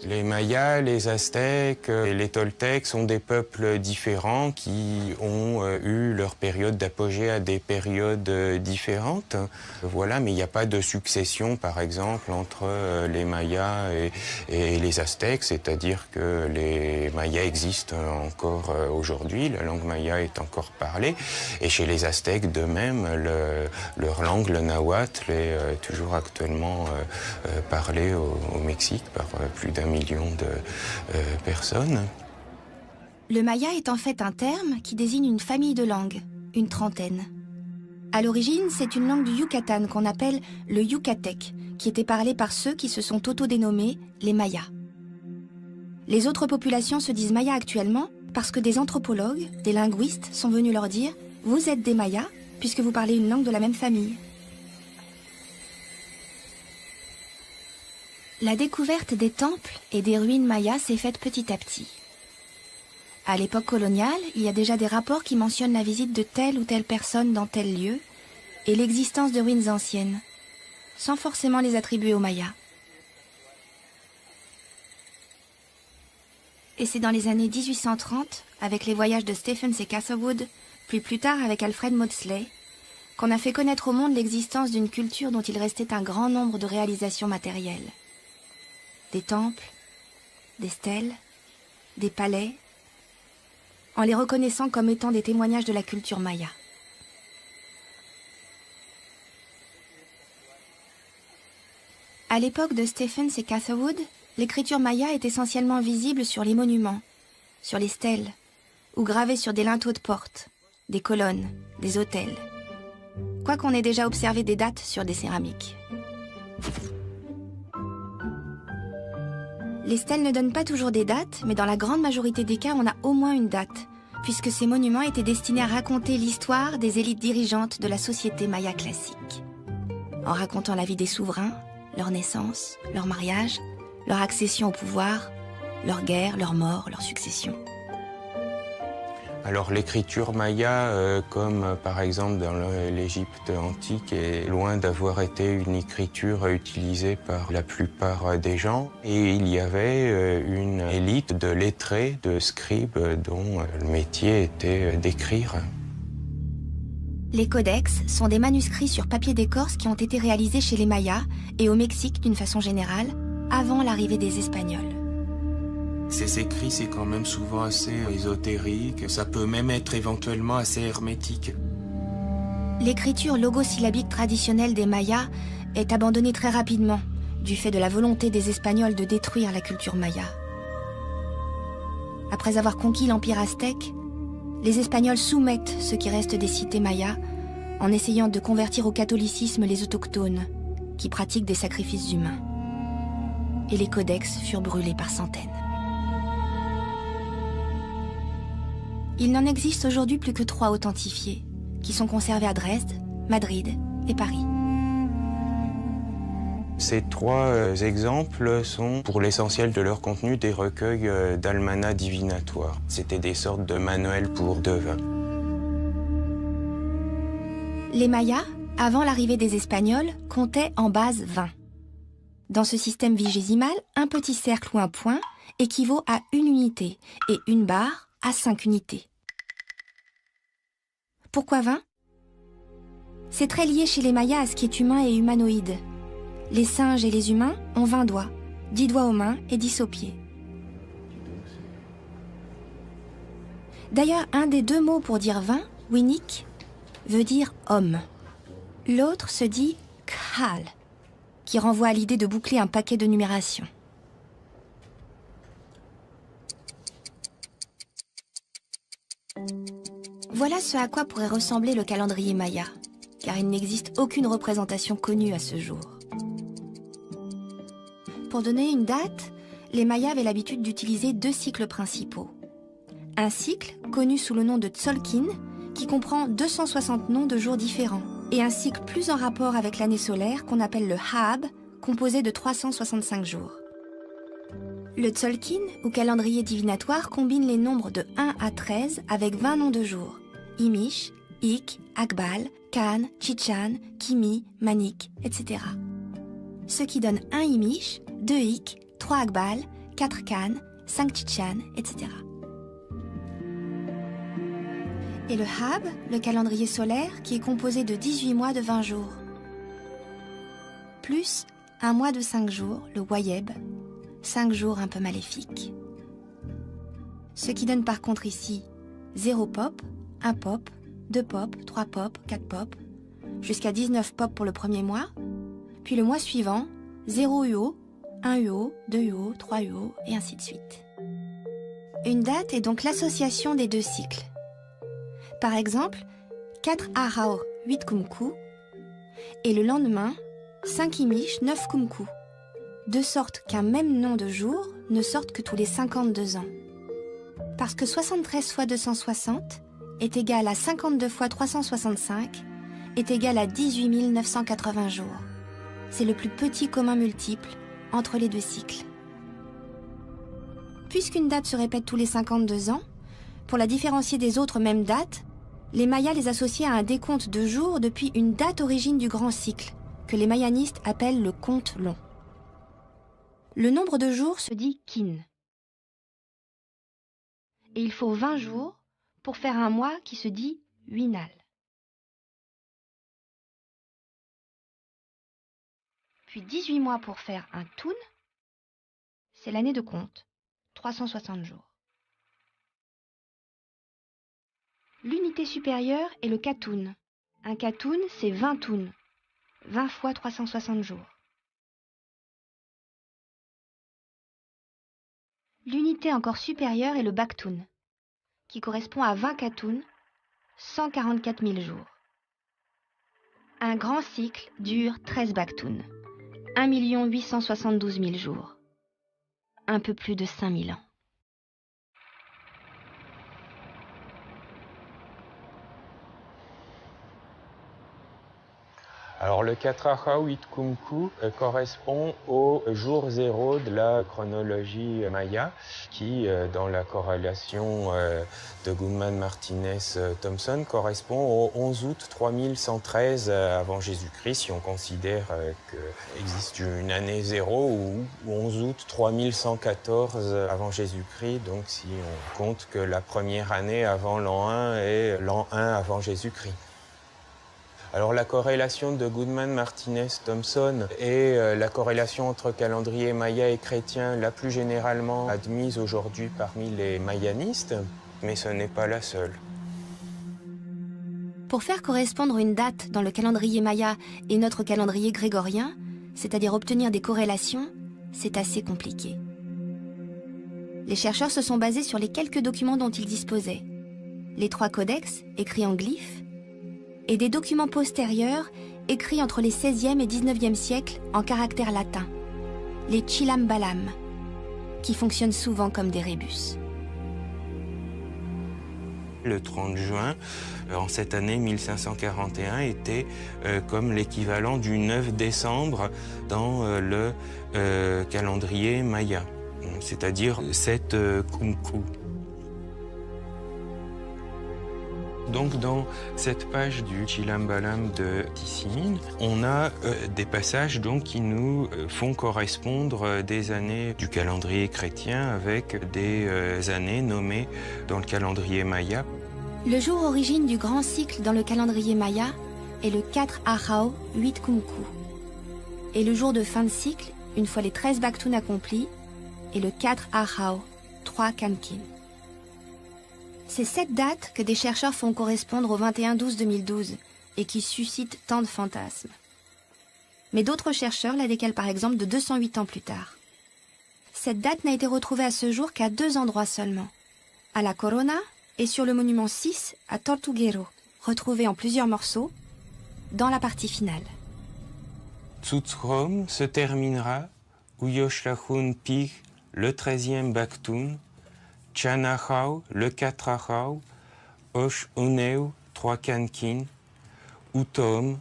Les Mayas, les Aztèques et les Toltecs sont des peuples différents qui ont eu leur période d'apogée à des périodes différentes. Voilà, mais il n'y a pas de succession, par exemple, entre les Mayas et les Aztèques, c'est-à-dire que les Mayas existent encore aujourd'hui, la langue maya est encore parlée, et chez les Aztèques, de même, leur langue, le nahuatl, est toujours actuellement parlée au Mexique par plus d'1 million de personnes. Le maya est en fait un terme qui désigne une famille de langues, une trentaine. À l'origine, c'est une langue du Yucatan qu'on appelle le yucatèque, qui était parlée par ceux qui se sont autodénommés les Mayas. Les autres populations se disent Mayas actuellement parce que des anthropologues, des linguistes sont venus leur dire « Vous êtes des Mayas puisque vous parlez une langue de la même famille ». La découverte des temples et des ruines mayas s'est faite petit à petit. À l'époque coloniale, il y a déjà des rapports qui mentionnent la visite de telle ou telle personne dans tel lieu et l'existence de ruines anciennes, sans forcément les attribuer aux Mayas. Et c'est dans les années 1830, avec les voyages de Stephens et Catherwood, puis plus tard avec Alfred Maudslay, qu'on a fait connaître au monde l'existence d'une culture dont il restait un grand nombre de réalisations matérielles. Des temples, des stèles, des palais, en les reconnaissant comme étant des témoignages de la culture maya. À l'époque de Stephens et Catherwood, l'écriture maya est essentiellement visible sur les monuments, sur les stèles, ou gravée sur des linteaux de porte, des colonnes, des autels. Quoiqu'on ait déjà observé des dates sur des céramiques. Les stèles ne donnent pas toujours des dates, mais dans la grande majorité des cas, on a au moins une date, puisque ces monuments étaient destinés à raconter l'histoire des élites dirigeantes de la société maya classique. En racontant la vie des souverains, leur naissance, leur mariage, leur accession au pouvoir, leur guerre, leur mort, leur succession. Alors l'écriture maya, comme par exemple dans l'Égypte antique, est loin d'avoir été une écriture utilisée par la plupart des gens. Et il y avait une élite de lettrés, de scribes, dont le métier était d'écrire. Les codex sont des manuscrits sur papier d'écorce qui ont été réalisés chez les Mayas et au Mexique d'une façon générale, avant l'arrivée des Espagnols. Ces écrits, c'est quand même souvent assez ésotérique, ça peut même être éventuellement assez hermétique. L'écriture logosyllabique traditionnelle des Mayas est abandonnée très rapidement, du fait de la volonté des Espagnols de détruire la culture maya. Après avoir conquis l'Empire aztèque, les Espagnols soumettent ce qui reste des cités mayas en essayant de convertir au catholicisme les autochtones, qui pratiquent des sacrifices humains. Et les codex furent brûlés par centaines. Il n'en existe aujourd'hui plus que 3 authentifiés, qui sont conservés à Dresde, Madrid et Paris. Ces 3 exemples sont, pour l'essentiel de leur contenu, des recueils d'almanachs divinatoires. C'était des sortes de manuels pour devins. Les Mayas, avant l'arrivée des Espagnols, comptaient en base 20. Dans ce système vigésimal, un petit cercle ou un point équivaut à une unité et une barre à 5 unités. Pourquoi 20 ? C'est très lié chez les Mayas à ce qui est humain et humanoïde. Les singes et les humains ont 20 doigts, 10 doigts aux mains et 10 aux pieds. D'ailleurs, un des 2 mots pour dire 20, Winnik, veut dire homme. L'autre se dit khal, qui renvoie à l'idée de boucler un paquet de numération. Voilà ce à quoi pourrait ressembler le calendrier maya, car il n'existe aucune représentation connue à ce jour. Pour donner une date, les Mayas avaient l'habitude d'utiliser 2 cycles principaux. Un cycle, connu sous le nom de Tzolk'in, qui comprend 260 noms de jours différents, et un cycle plus en rapport avec l'année solaire qu'on appelle le Haab, composé de 365 jours. Le Tzolk'in, ou calendrier divinatoire, combine les nombres de 1 à 13 avec 20 noms de jours. Imish, Ik, Akbal, Kan, Chichan, Kimi, Manik, etc. Ce qui donne 1 Imish, 2 Ik, 3 Akbal, 4 Kan, 5 Chichan, etc. Et le Hab, le calendrier solaire, qui est composé de 18 mois de 20 jours. Plus un mois de 5 jours, le Wayeb, 5 jours un peu maléfiques. Ce qui donne par contre ici 0 pop, 1 pop, 2 pop, 3 pop, 4 pop, jusqu'à 19 pop pour le premier mois, puis le mois suivant, 0 UO, 1 UO, 2 UO, 3 UO, et ainsi de suite. Une date est donc l'association des 2 cycles. Par exemple, 4 Arao Kumku, et le lendemain, 5 Imish, 9 Kumku, de sorte qu'un même nom de jour ne sorte que tous les 52 ans. Parce que 73 fois 260 est égal à 52 fois 365 est égal à 18 980 jours. C'est le plus petit commun multiple entre les deux cycles. Puisqu'une date se répète tous les 52 ans, pour la différencier des autres mêmes dates, les Mayas les associaient à un décompte de jours depuis une date origine du grand cycle, que les mayanistes appellent le compte long. Le nombre de jours se dit kin. Et il faut 20 jours pour faire un mois qui se dit winal. Puis 18 mois pour faire un tun, c'est l'année de compte, 360 jours. L'unité supérieure est le katun. Un katun, c'est 20 tun, 20 fois 360 jours. L'unité encore supérieure est le baktun, qui correspond à 20 katun, 144 000 jours. Un grand cycle dure 13 baktun, 1 872 000 jours, un peu plus de 5000 ans. Alors le Katraha Huitkumku correspond au jour zéro de la chronologie maya qui, dans la corrélation de Goodman-Martinez-Thompson, correspond au 11 août 3113 avant Jésus-Christ, si on considère qu'il existe une année zéro, ou 11 août 3114 avant Jésus-Christ, donc si on compte que la première année avant l'an 1 est l'an 1 avant Jésus-Christ. Alors la corrélation de Goodman-Martinez-Thompson et la corrélation entre calendrier maya et chrétien la plus généralement admise aujourd'hui parmi les mayanistes, mais ce n'est pas la seule. Pour faire correspondre une date dans le calendrier maya et notre calendrier grégorien, c'est-à-dire obtenir des corrélations, c'est assez compliqué. Les chercheurs se sont basés sur les quelques documents dont ils disposaient. Les 3 codex, écrits en glyphes, et des documents postérieurs écrits entre les 16e et 19e siècles en caractères latins, les Chilam Balam, qui fonctionnent souvent comme des rébus. Le 30 juin, en cette année 1541, était comme l'équivalent du 9 décembre dans le calendrier maya, c'est-à-dire 7 Kumku. Donc dans cette page du Chilam Balam de Tissimine, on a des passages donc, qui nous font correspondre des années du calendrier chrétien avec des années nommées dans le calendrier maya. Le jour origine du grand cycle dans le calendrier maya est le 4 Ahau, 8 Kumku. Et le jour de fin de cycle, une fois les 13 Baktun accomplis, est le 4 Ahau, 3 Kankin. C'est cette date que des chercheurs font correspondre au 21-12-2012 et qui suscite tant de fantasmes. Mais d'autres chercheurs la décalent par exemple de 208 ans plus tard. Cette date n'a été retrouvée à ce jour qu'à 2 endroits seulement, à la Corona et sur le monument 6 à Tortuguero, retrouvé en plusieurs morceaux, dans la partie finale. Tzutzrom se terminera Uyoshlachun Pig, le 13e Baktun, Chanahau, le 4 Ahau, Osh Uneu, 3 Kankin, Utom,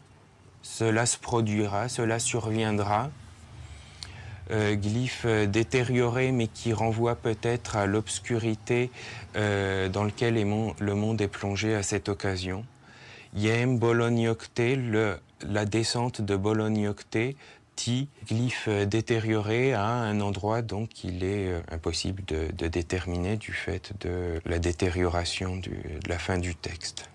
cela se produira, cela surviendra. Glyphe détérioré mais qui renvoie peut-être à l'obscurité dans laquelle le monde est plongé à cette occasion. Yem Bolognocté, la descente de Bolognocté, glyphe détérioré à un endroit donc qu'il est impossible de déterminer du fait de la détérioration de la fin du texte.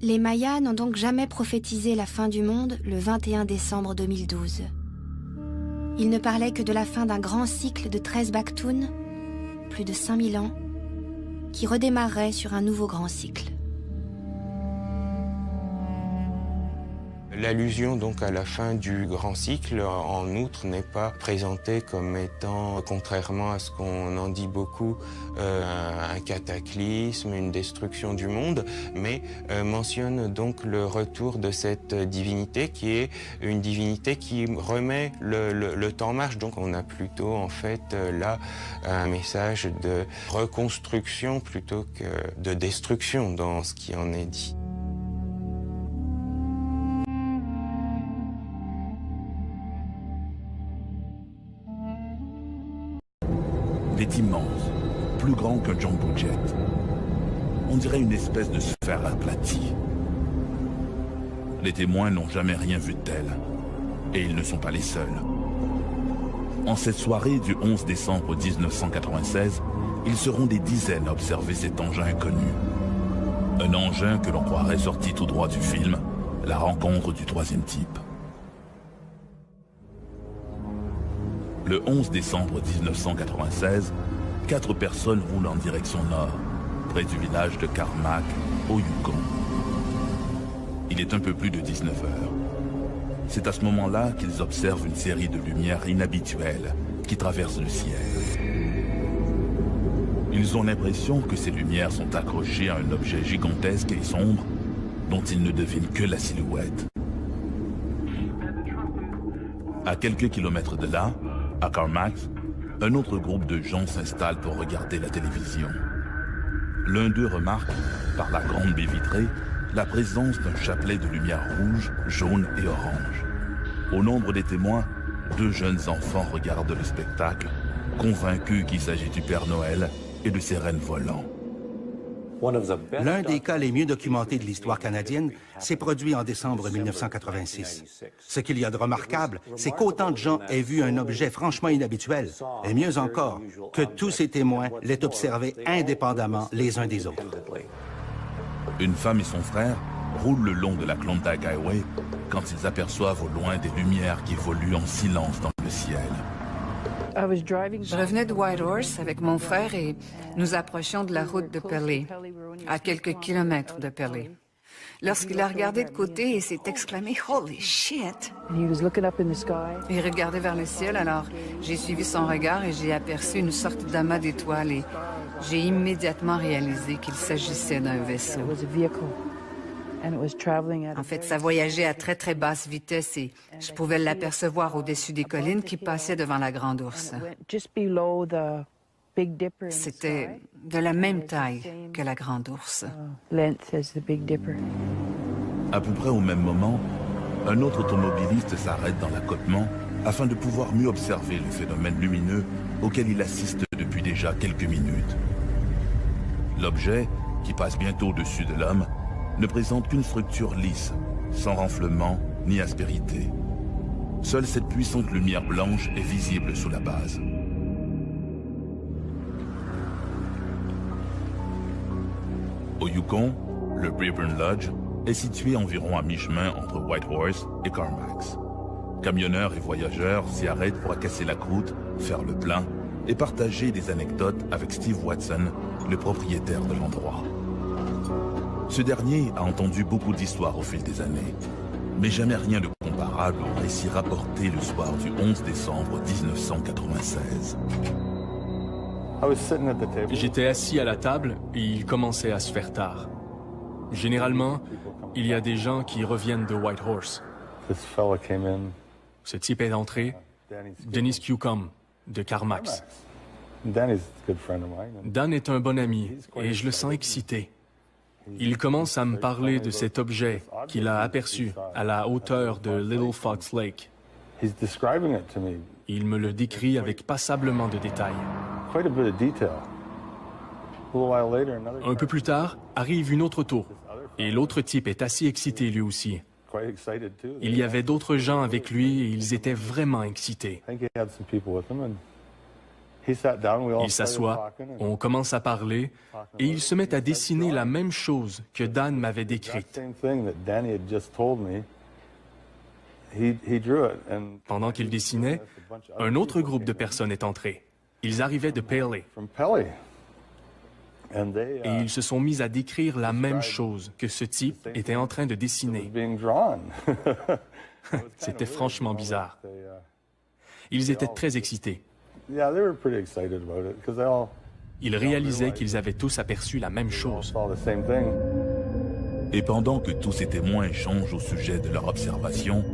Les Mayas n'ont donc jamais prophétisé la fin du monde le 21 décembre 2012. Ils ne parlaient que de la fin d'un grand cycle de 13 Baktun, plus de 5000 ans, qui redémarrerait sur un nouveau grand cycle. L'allusion donc à la fin du grand cycle, en outre, n'est pas présentée comme étant, contrairement à ce qu'on en dit beaucoup, un cataclysme, une destruction du monde, mais mentionne donc le retour de cette divinité qui est une divinité qui remet le temps en marche. Donc on a plutôt en fait là un message de reconstruction plutôt que de destruction dans ce qui en est dit. Il est immense, plus grand qu'un jumbo jet. On dirait une espèce de sphère aplatie. Les témoins n'ont jamais rien vu de tel. Et ils ne sont pas les seuls. En cette soirée du 11 décembre 1996, ils seront des dizaines à observer cet engin inconnu. Un engin que l'on croirait sorti tout droit du film, La rencontre du troisième type. Le 11 décembre 1996, 4 personnes roulent en direction nord, près du village de Carmack, au Yukon. Il est un peu plus de 19 heures. C'est à ce moment-là qu'ils observent une série de lumières inhabituelles qui traversent le ciel. Ils ont l'impression que ces lumières sont accrochées à un objet gigantesque et sombre dont ils ne devinent que la silhouette. À quelques kilomètres de là, à Carmack, un autre groupe de gens s'installe pour regarder la télévision. L'un d'eux remarque, par la grande baie vitrée, la présence d'un chapelet de lumière rouge, jaune et orange. Au nombre des témoins, 2 jeunes enfants regardent le spectacle, convaincus qu'il s'agit du Père Noël et de ses rennes volants. L'un des cas les mieux documentés de l'histoire canadienne s'est produit en décembre 1986. Ce qu'il y a de remarquable, c'est qu'autant de gens aient vu un objet franchement inhabituel, et mieux encore, que tous ces témoins l'aient observé indépendamment les uns des autres. Une femme et son frère roulent le long de la Klondike Highway quand ils aperçoivent au loin des lumières qui évoluent en silence dans le ciel. Je revenais de Whitehorse avec mon frère et nous approchions de la route de Pelly, à quelques kilomètres de Pelly. Lorsqu'il a regardé de côté et s'est exclamé « Holy shit !» Il regardait vers le ciel, alors j'ai suivi son regard et j'ai aperçu une sorte d'amas d'étoiles et j'ai immédiatement réalisé qu'il s'agissait d'un vaisseau. En fait, ça voyageait à très très basse vitesse et je pouvais l'apercevoir au-dessus des collines qui passaient devant la Grande Ourse. C'était de la même taille que la Grande Ourse. À peu près au même moment, un autre automobiliste s'arrête dans l'accotement afin de pouvoir mieux observer le phénomène lumineux auquel il assiste depuis déjà quelques minutes. L'objet, qui passe bientôt au-dessus de l'homme, ne présente qu'une structure lisse, sans renflement ni aspérité. Seule cette puissante lumière blanche est visible sous la base. Au Yukon, le Braeburn Lodge est situé environ à mi-chemin entre Whitehorse et Carmack. Camionneurs et voyageurs s'y arrêtent pour casser la croûte, faire le plein et partager des anecdotes avec Steve Watson, le propriétaire de l'endroit. Ce dernier a entendu beaucoup d'histoires au fil des années, mais jamais rien de comparable au récit rapporté le soir du 11 décembre 1996. J'étais assis à la table et il commençait à se faire tard. Généralement, il y a des gens qui reviennent de Whitehorse. Ce type est entré, Dennis Cucum, de Carmack. Dan est un bon ami et je le sens excité. Il commence à me parler de cet objet qu'il a aperçu à la hauteur de Little Fox Lake. Il me le décrit avec passablement de détails. Un peu plus tard, arrive une autre auto, et l'autre type est assez excité lui aussi. Il y avait d'autres gens avec lui et ils étaient vraiment excités. Il s'assoit, on commence à parler et il se met à dessiner la même chose que Dan m'avait décrite. Pendant qu'il dessinait, un autre groupe de personnes est entré. Ils arrivaient de Pelly. Et ils se sont mis à décrire la même chose que ce type était en train de dessiner. C'était franchement bizarre. Ils étaient très excités. Ils réalisaient qu'ils avaient tous aperçu la même chose. Et pendant que tous ces témoins échangent au sujet de leur observation,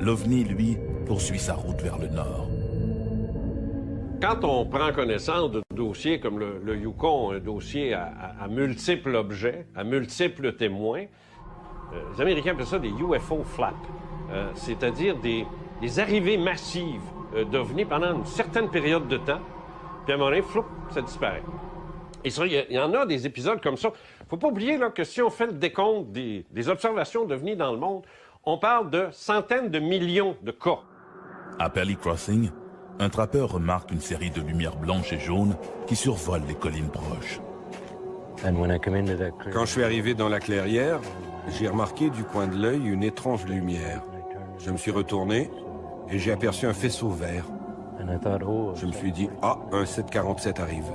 l'OVNI, lui, poursuit sa route vers le nord. Quand on prend connaissance de dossiers comme le Yukon, un dossier à multiples objets, à multiples témoins, les Américains appellent ça des UFO flaps, c'est-à-dire des arrivées massives d'OVNI pendant une certaine période de temps, puis à un moment donné, floup, ça disparaît. Et ça, il y en a des épisodes comme ça. Faut pas oublier là, que si on fait le décompte des observations d'OVNI dans le monde, on parle de centaines de millions de cas. À Pelly Crossing, un trappeur remarque une série de lumières blanches et jaunes qui survolent les collines proches. Quand je suis arrivé dans la clairière, j'ai remarqué du coin de l'œil une étrange lumière. Je me suis retourné et j'ai aperçu un faisceau vert. Je me suis dit, ah, un 747 arrive.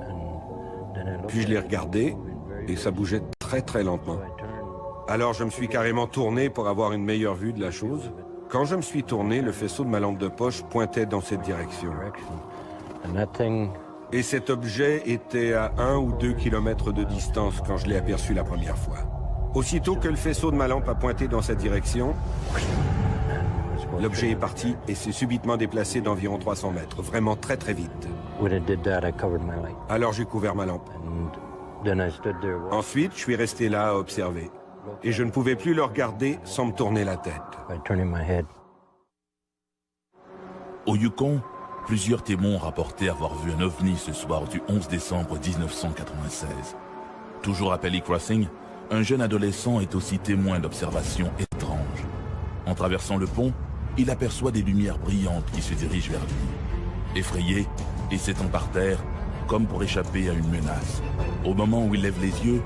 Puis je l'ai regardé et ça bougeait très très lentement. Alors je me suis carrément tourné pour avoir une meilleure vue de la chose. Quand je me suis tourné, le faisceau de ma lampe de poche pointait dans cette direction. Et cet objet était à 1 ou 2 kilomètres de distance quand je l'ai aperçu la première fois. Aussitôt que le faisceau de ma lampe a pointé dans cette direction, l'objet est parti et s'est subitement déplacé d'environ 300 mètres, vraiment très très vite. Alors j'ai couvert ma lampe. Ensuite, je suis resté là à observer. Et je ne pouvais plus le regarder sans me tourner la tête. Au Yukon, plusieurs témoins ont rapporté avoir vu un ovni ce soir du 11 décembre 1996. Toujours à Pelly Crossing, un jeune adolescent est aussi témoin d'observations étranges. En traversant le pont, il aperçoit des lumières brillantes qui se dirigent vers lui. Effrayé, il s'étend par terre, comme pour échapper à une menace. Au moment où il lève les yeux,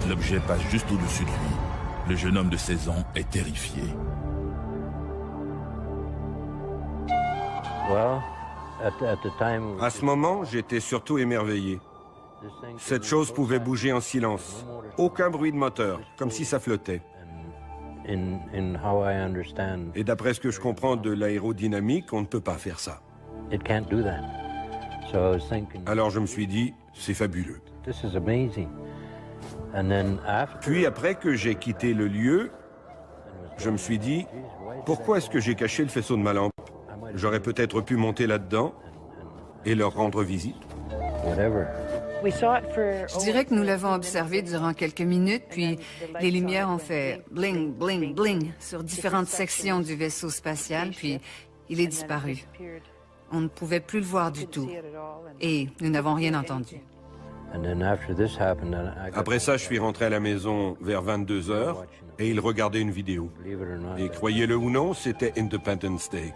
l'objet passe juste au-dessus de lui. Le jeune homme de 16 ans est terrifié. À ce moment, j'étais surtout émerveillé. Cette chose pouvait bouger en silence. Aucun bruit de moteur, comme si ça flottait. Et d'après ce que je comprends de l'aérodynamique, on ne peut pas faire ça. Alors je me suis dit, c'est fabuleux. Puis après que j'ai quitté le lieu, je me suis dit, pourquoi est-ce que j'ai caché le faisceau de ma lampe? J'aurais peut-être pu monter là-dedans et leur rendre visite. Je dirais que nous l'avons observé durant quelques minutes, puis les lumières ont fait bling, bling, bling sur différentes sections du vaisseau spatial, puis il est disparu. On ne pouvait plus le voir du tout. Et nous n'avons rien entendu. Après ça, je suis rentré à la maison vers 22 h et ils regardaient une vidéo. Et croyez-le ou non, c'était Independence Day.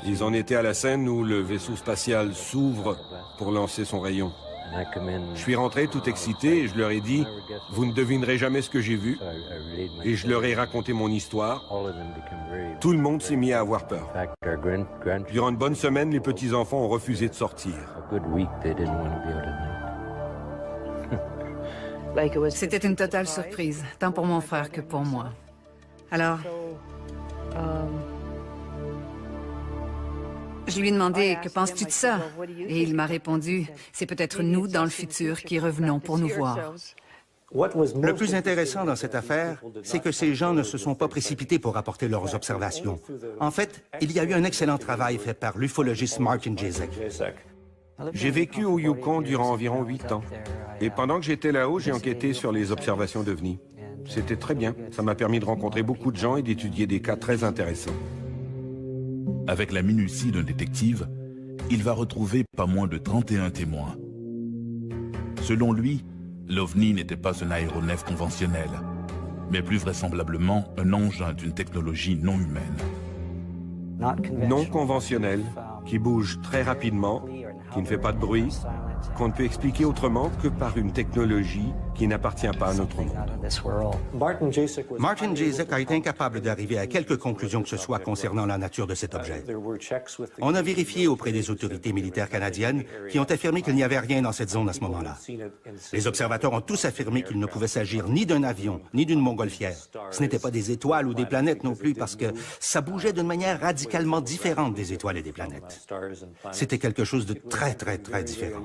Ils en étaient à la scène où le vaisseau spatial s'ouvre pour lancer son rayon. Je suis rentré tout excité et je leur ai dit « Vous ne devinerez jamais ce que j'ai vu ». Et je leur ai raconté mon histoire. Tout le monde s'est mis à avoir peur. Durant une bonne semaine, les petits-enfants ont refusé de sortir. C'était une totale surprise, tant pour mon frère que pour moi. Alors, je lui ai demandé « Que penses-tu de ça ?» Et il m'a répondu « C'est peut-être nous, dans le futur, qui revenons pour nous voir. » Le plus intéressant dans cette affaire, c'est que ces gens ne se sont pas précipités pour rapporter leurs observations. En fait, il y a eu un excellent travail fait par l'ufologiste Martin Jezek. J'ai vécu au Yukon durant environ 8 ans. Et pendant que j'étais là-haut, j'ai enquêté sur les observations d'OVNI. C'était très bien. Ça m'a permis de rencontrer beaucoup de gens et d'étudier des cas très intéressants. Avec la minutie d'un détective, il va retrouver pas moins de 31 témoins. Selon lui, l'OVNI n'était pas un aéronef conventionnel, mais plus vraisemblablement un engin d'une technologie non humaine. Non conventionnel, qui bouge très rapidement, qui ne fait pas de bruit, qu'on ne peut expliquer autrement que par une technologie qui n'appartient pas à notre monde. Martin Jezik a été incapable d'arriver à quelque conclusion que ce soit concernant la nature de cet objet. On a vérifié auprès des autorités militaires canadiennes qui ont affirmé qu'il n'y avait rien dans cette zone à ce moment-là. Les observateurs ont tous affirmé qu'il ne pouvait s'agir ni d'un avion, ni d'une montgolfière. Ce n'étaient pas des étoiles ou des planètes non plus parce que ça bougeait d'une manière radicalement différente des étoiles et des planètes. C'était quelque chose de très, très, très différent.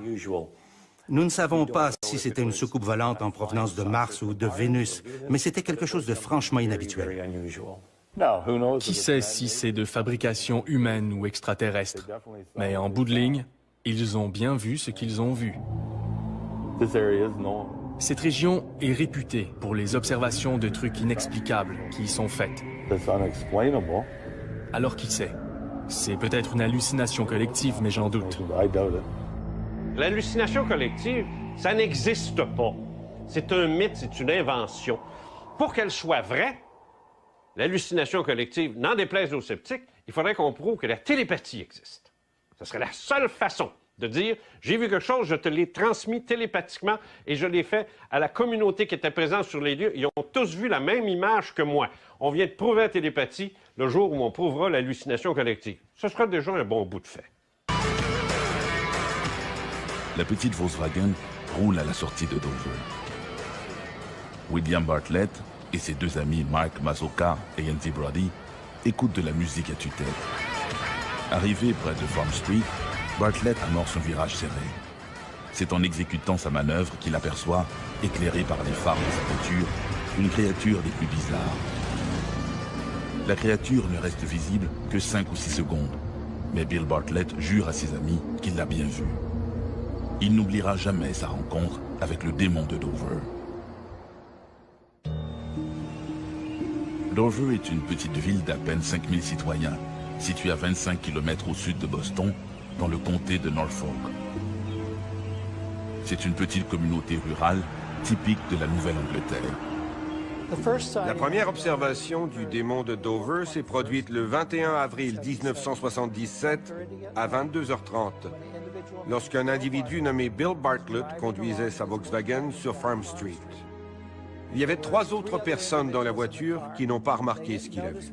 Nous ne savons pas si c'était une soucoupe volante en provenance de Mars ou de Vénus, mais c'était quelque chose de franchement inhabituel. Qui sait si c'est de fabrication humaine ou extraterrestre? Mais en bout de ligne, ils ont bien vu ce qu'ils ont vu. Cette région est réputée pour les observations de trucs inexplicables qui y sont faites. Alors qui sait? C'est peut-être une hallucination collective, mais j'en doute. L'hallucination collective, ça n'existe pas. C'est un mythe, c'est une invention. Pour qu'elle soit vraie, l'hallucination collective, n'en déplaise aux sceptiques, il faudrait qu'on prouve que la télépathie existe. Ce serait la seule façon de dire « j'ai vu quelque chose, je te l'ai transmis télépathiquement et je l'ai fait à la communauté qui était présente sur les lieux. Ils ont tous vu la même image que moi. On vient de prouver la télépathie le jour où on prouvera l'hallucination collective. » Ce sera déjà un bon bout de fait. La petite Volkswagen roule à la sortie de Dover. William Bartlett et ses deux amis Mike Mazoka et Andy Brody écoutent de la musique à tue-tête. Arrivé près de Farm Street, Bartlett amorce un virage serré. C'est en exécutant sa manœuvre qu'il aperçoit, éclairé par les phares de sa voiture, une créature des plus bizarres. La créature ne reste visible que 5 ou 6 secondes, mais Bill Bartlett jure à ses amis qu'il l'a bien vue. Il n'oubliera jamais sa rencontre avec le démon de Dover. Dover est une petite ville d'à peine 5000 citoyens, située à 25 km au sud de Boston, dans le comté de Norfolk. C'est une petite communauté rurale typique de la Nouvelle-Angleterre. La première observation du démon de Dover s'est produite le 21 avril 1977 à 22h30, lorsqu'un individu nommé Bill Bartlett conduisait sa Volkswagen sur Farm Street. Il y avait 3 autres personnes dans la voiture qui n'ont pas remarqué ce qu'il a vu.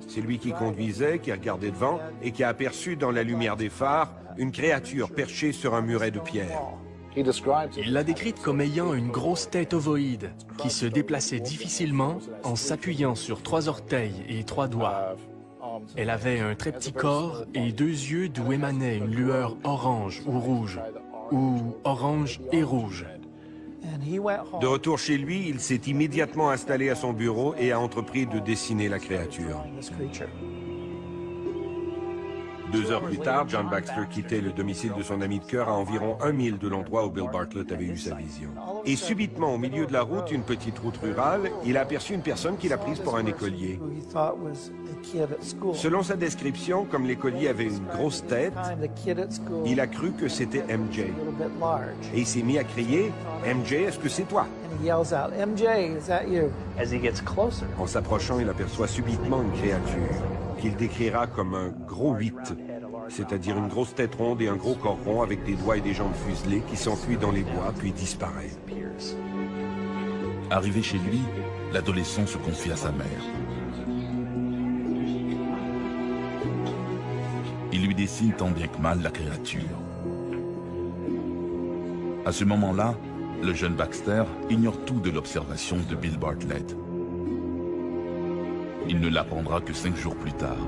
C'est lui qui conduisait, qui regardait devant et qui a aperçu dans la lumière des phares une créature perchée sur un muret de pierre. Il l'a décrite comme ayant une grosse tête ovoïde qui se déplaçait difficilement en s'appuyant sur 3 orteils et 3 doigts. Elle avait un très petit corps et 2 yeux d'où émanait une lueur orange ou rouge, ou orange et rouge. De retour chez lui, il s'est immédiatement installé à son bureau et a entrepris de dessiner la créature. 2 heures plus tard, John Baxter quittait le domicile de son ami de cœur à environ 1 mile de l'endroit où Bill Bartlett avait eu sa vision. Et subitement, au milieu de la route, une petite route rurale, il a aperçu une personne qu'il a prise pour un écolier. Selon sa description, comme l'écolier avait une grosse tête, il a cru que c'était MJ. Et il s'est mis à crier « MJ, est-ce que c'est toi ?» En s'approchant, il aperçoit subitement une créature qu'il décrira comme un gros 8, c'est-à-dire une grosse tête ronde et un gros corps rond avec des doigts et des jambes fuselées qui s'enfuit dans les bois puis disparaît. Arrivé chez lui, l'adolescent se confie à sa mère. Il lui dessine tant bien que mal la créature. À ce moment-là, le jeune Baxter ignore tout de l'observation de Bill Bartlett. Il ne l'apprendra que 5 jours plus tard.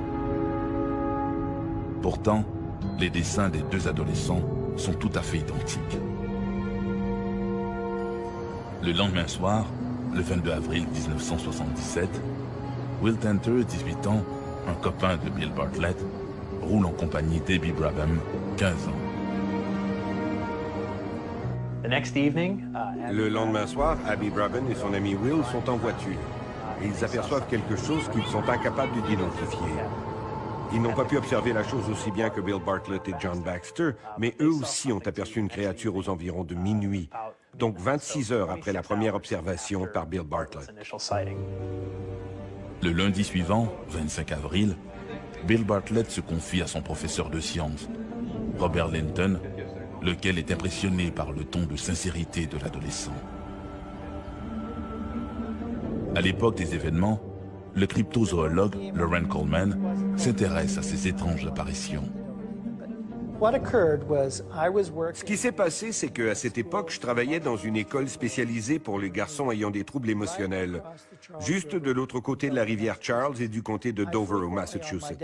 Pourtant, les dessins des 2 adolescents sont tout à fait identiques. Le lendemain soir, le 22 avril 1977, Will Tanter, 18 ans, un copain de Bill Bartlett, roule en compagnie d'Abby Brabham, 15 ans. Le lendemain soir, Abby Brabham et son ami Will sont en voiture. Et ils aperçoivent quelque chose qu'ils sont incapables d'identifier. Ils n'ont pas pu observer la chose aussi bien que Bill Bartlett et John Baxter, mais eux aussi ont aperçu une créature aux environs de minuit, donc 26 heures après la première observation par Bill Bartlett. Le lundi suivant, 25 avril, Bill Bartlett se confie à son professeur de sciences, Robert Linton, lequel est impressionné par le ton de sincérité de l'adolescent. À l'époque des événements, le cryptozoologue Loren Coleman s'intéresse à ces étranges apparitions. Ce qui s'est passé, c'est qu'à cette époque, je travaillais dans une école spécialisée pour les garçons ayant des troubles émotionnels, juste de l'autre côté de la rivière Charles et du comté de Dover au Massachusetts.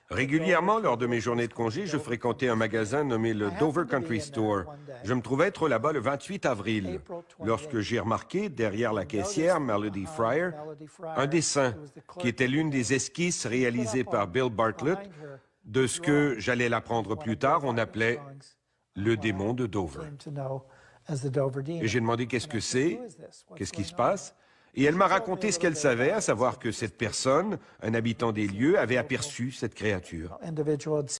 Régulièrement, lors de mes journées de congé, je fréquentais un magasin nommé le Dover Country Store. Je me trouvais être là-bas le 28 avril, lorsque j'ai remarqué, derrière la caissière, Melody Fryer, un dessin qui était l'une des esquisses réalisées par Bill Bartlett de ce que, j'allais l'apprendre plus tard, on appelait le démon de Dover. Et j'ai demandé qu'est-ce que c'est, qu'est-ce qui se passe, et elle m'a raconté ce qu'elle savait, à savoir que cette personne, un habitant des lieux, avait aperçu cette créature.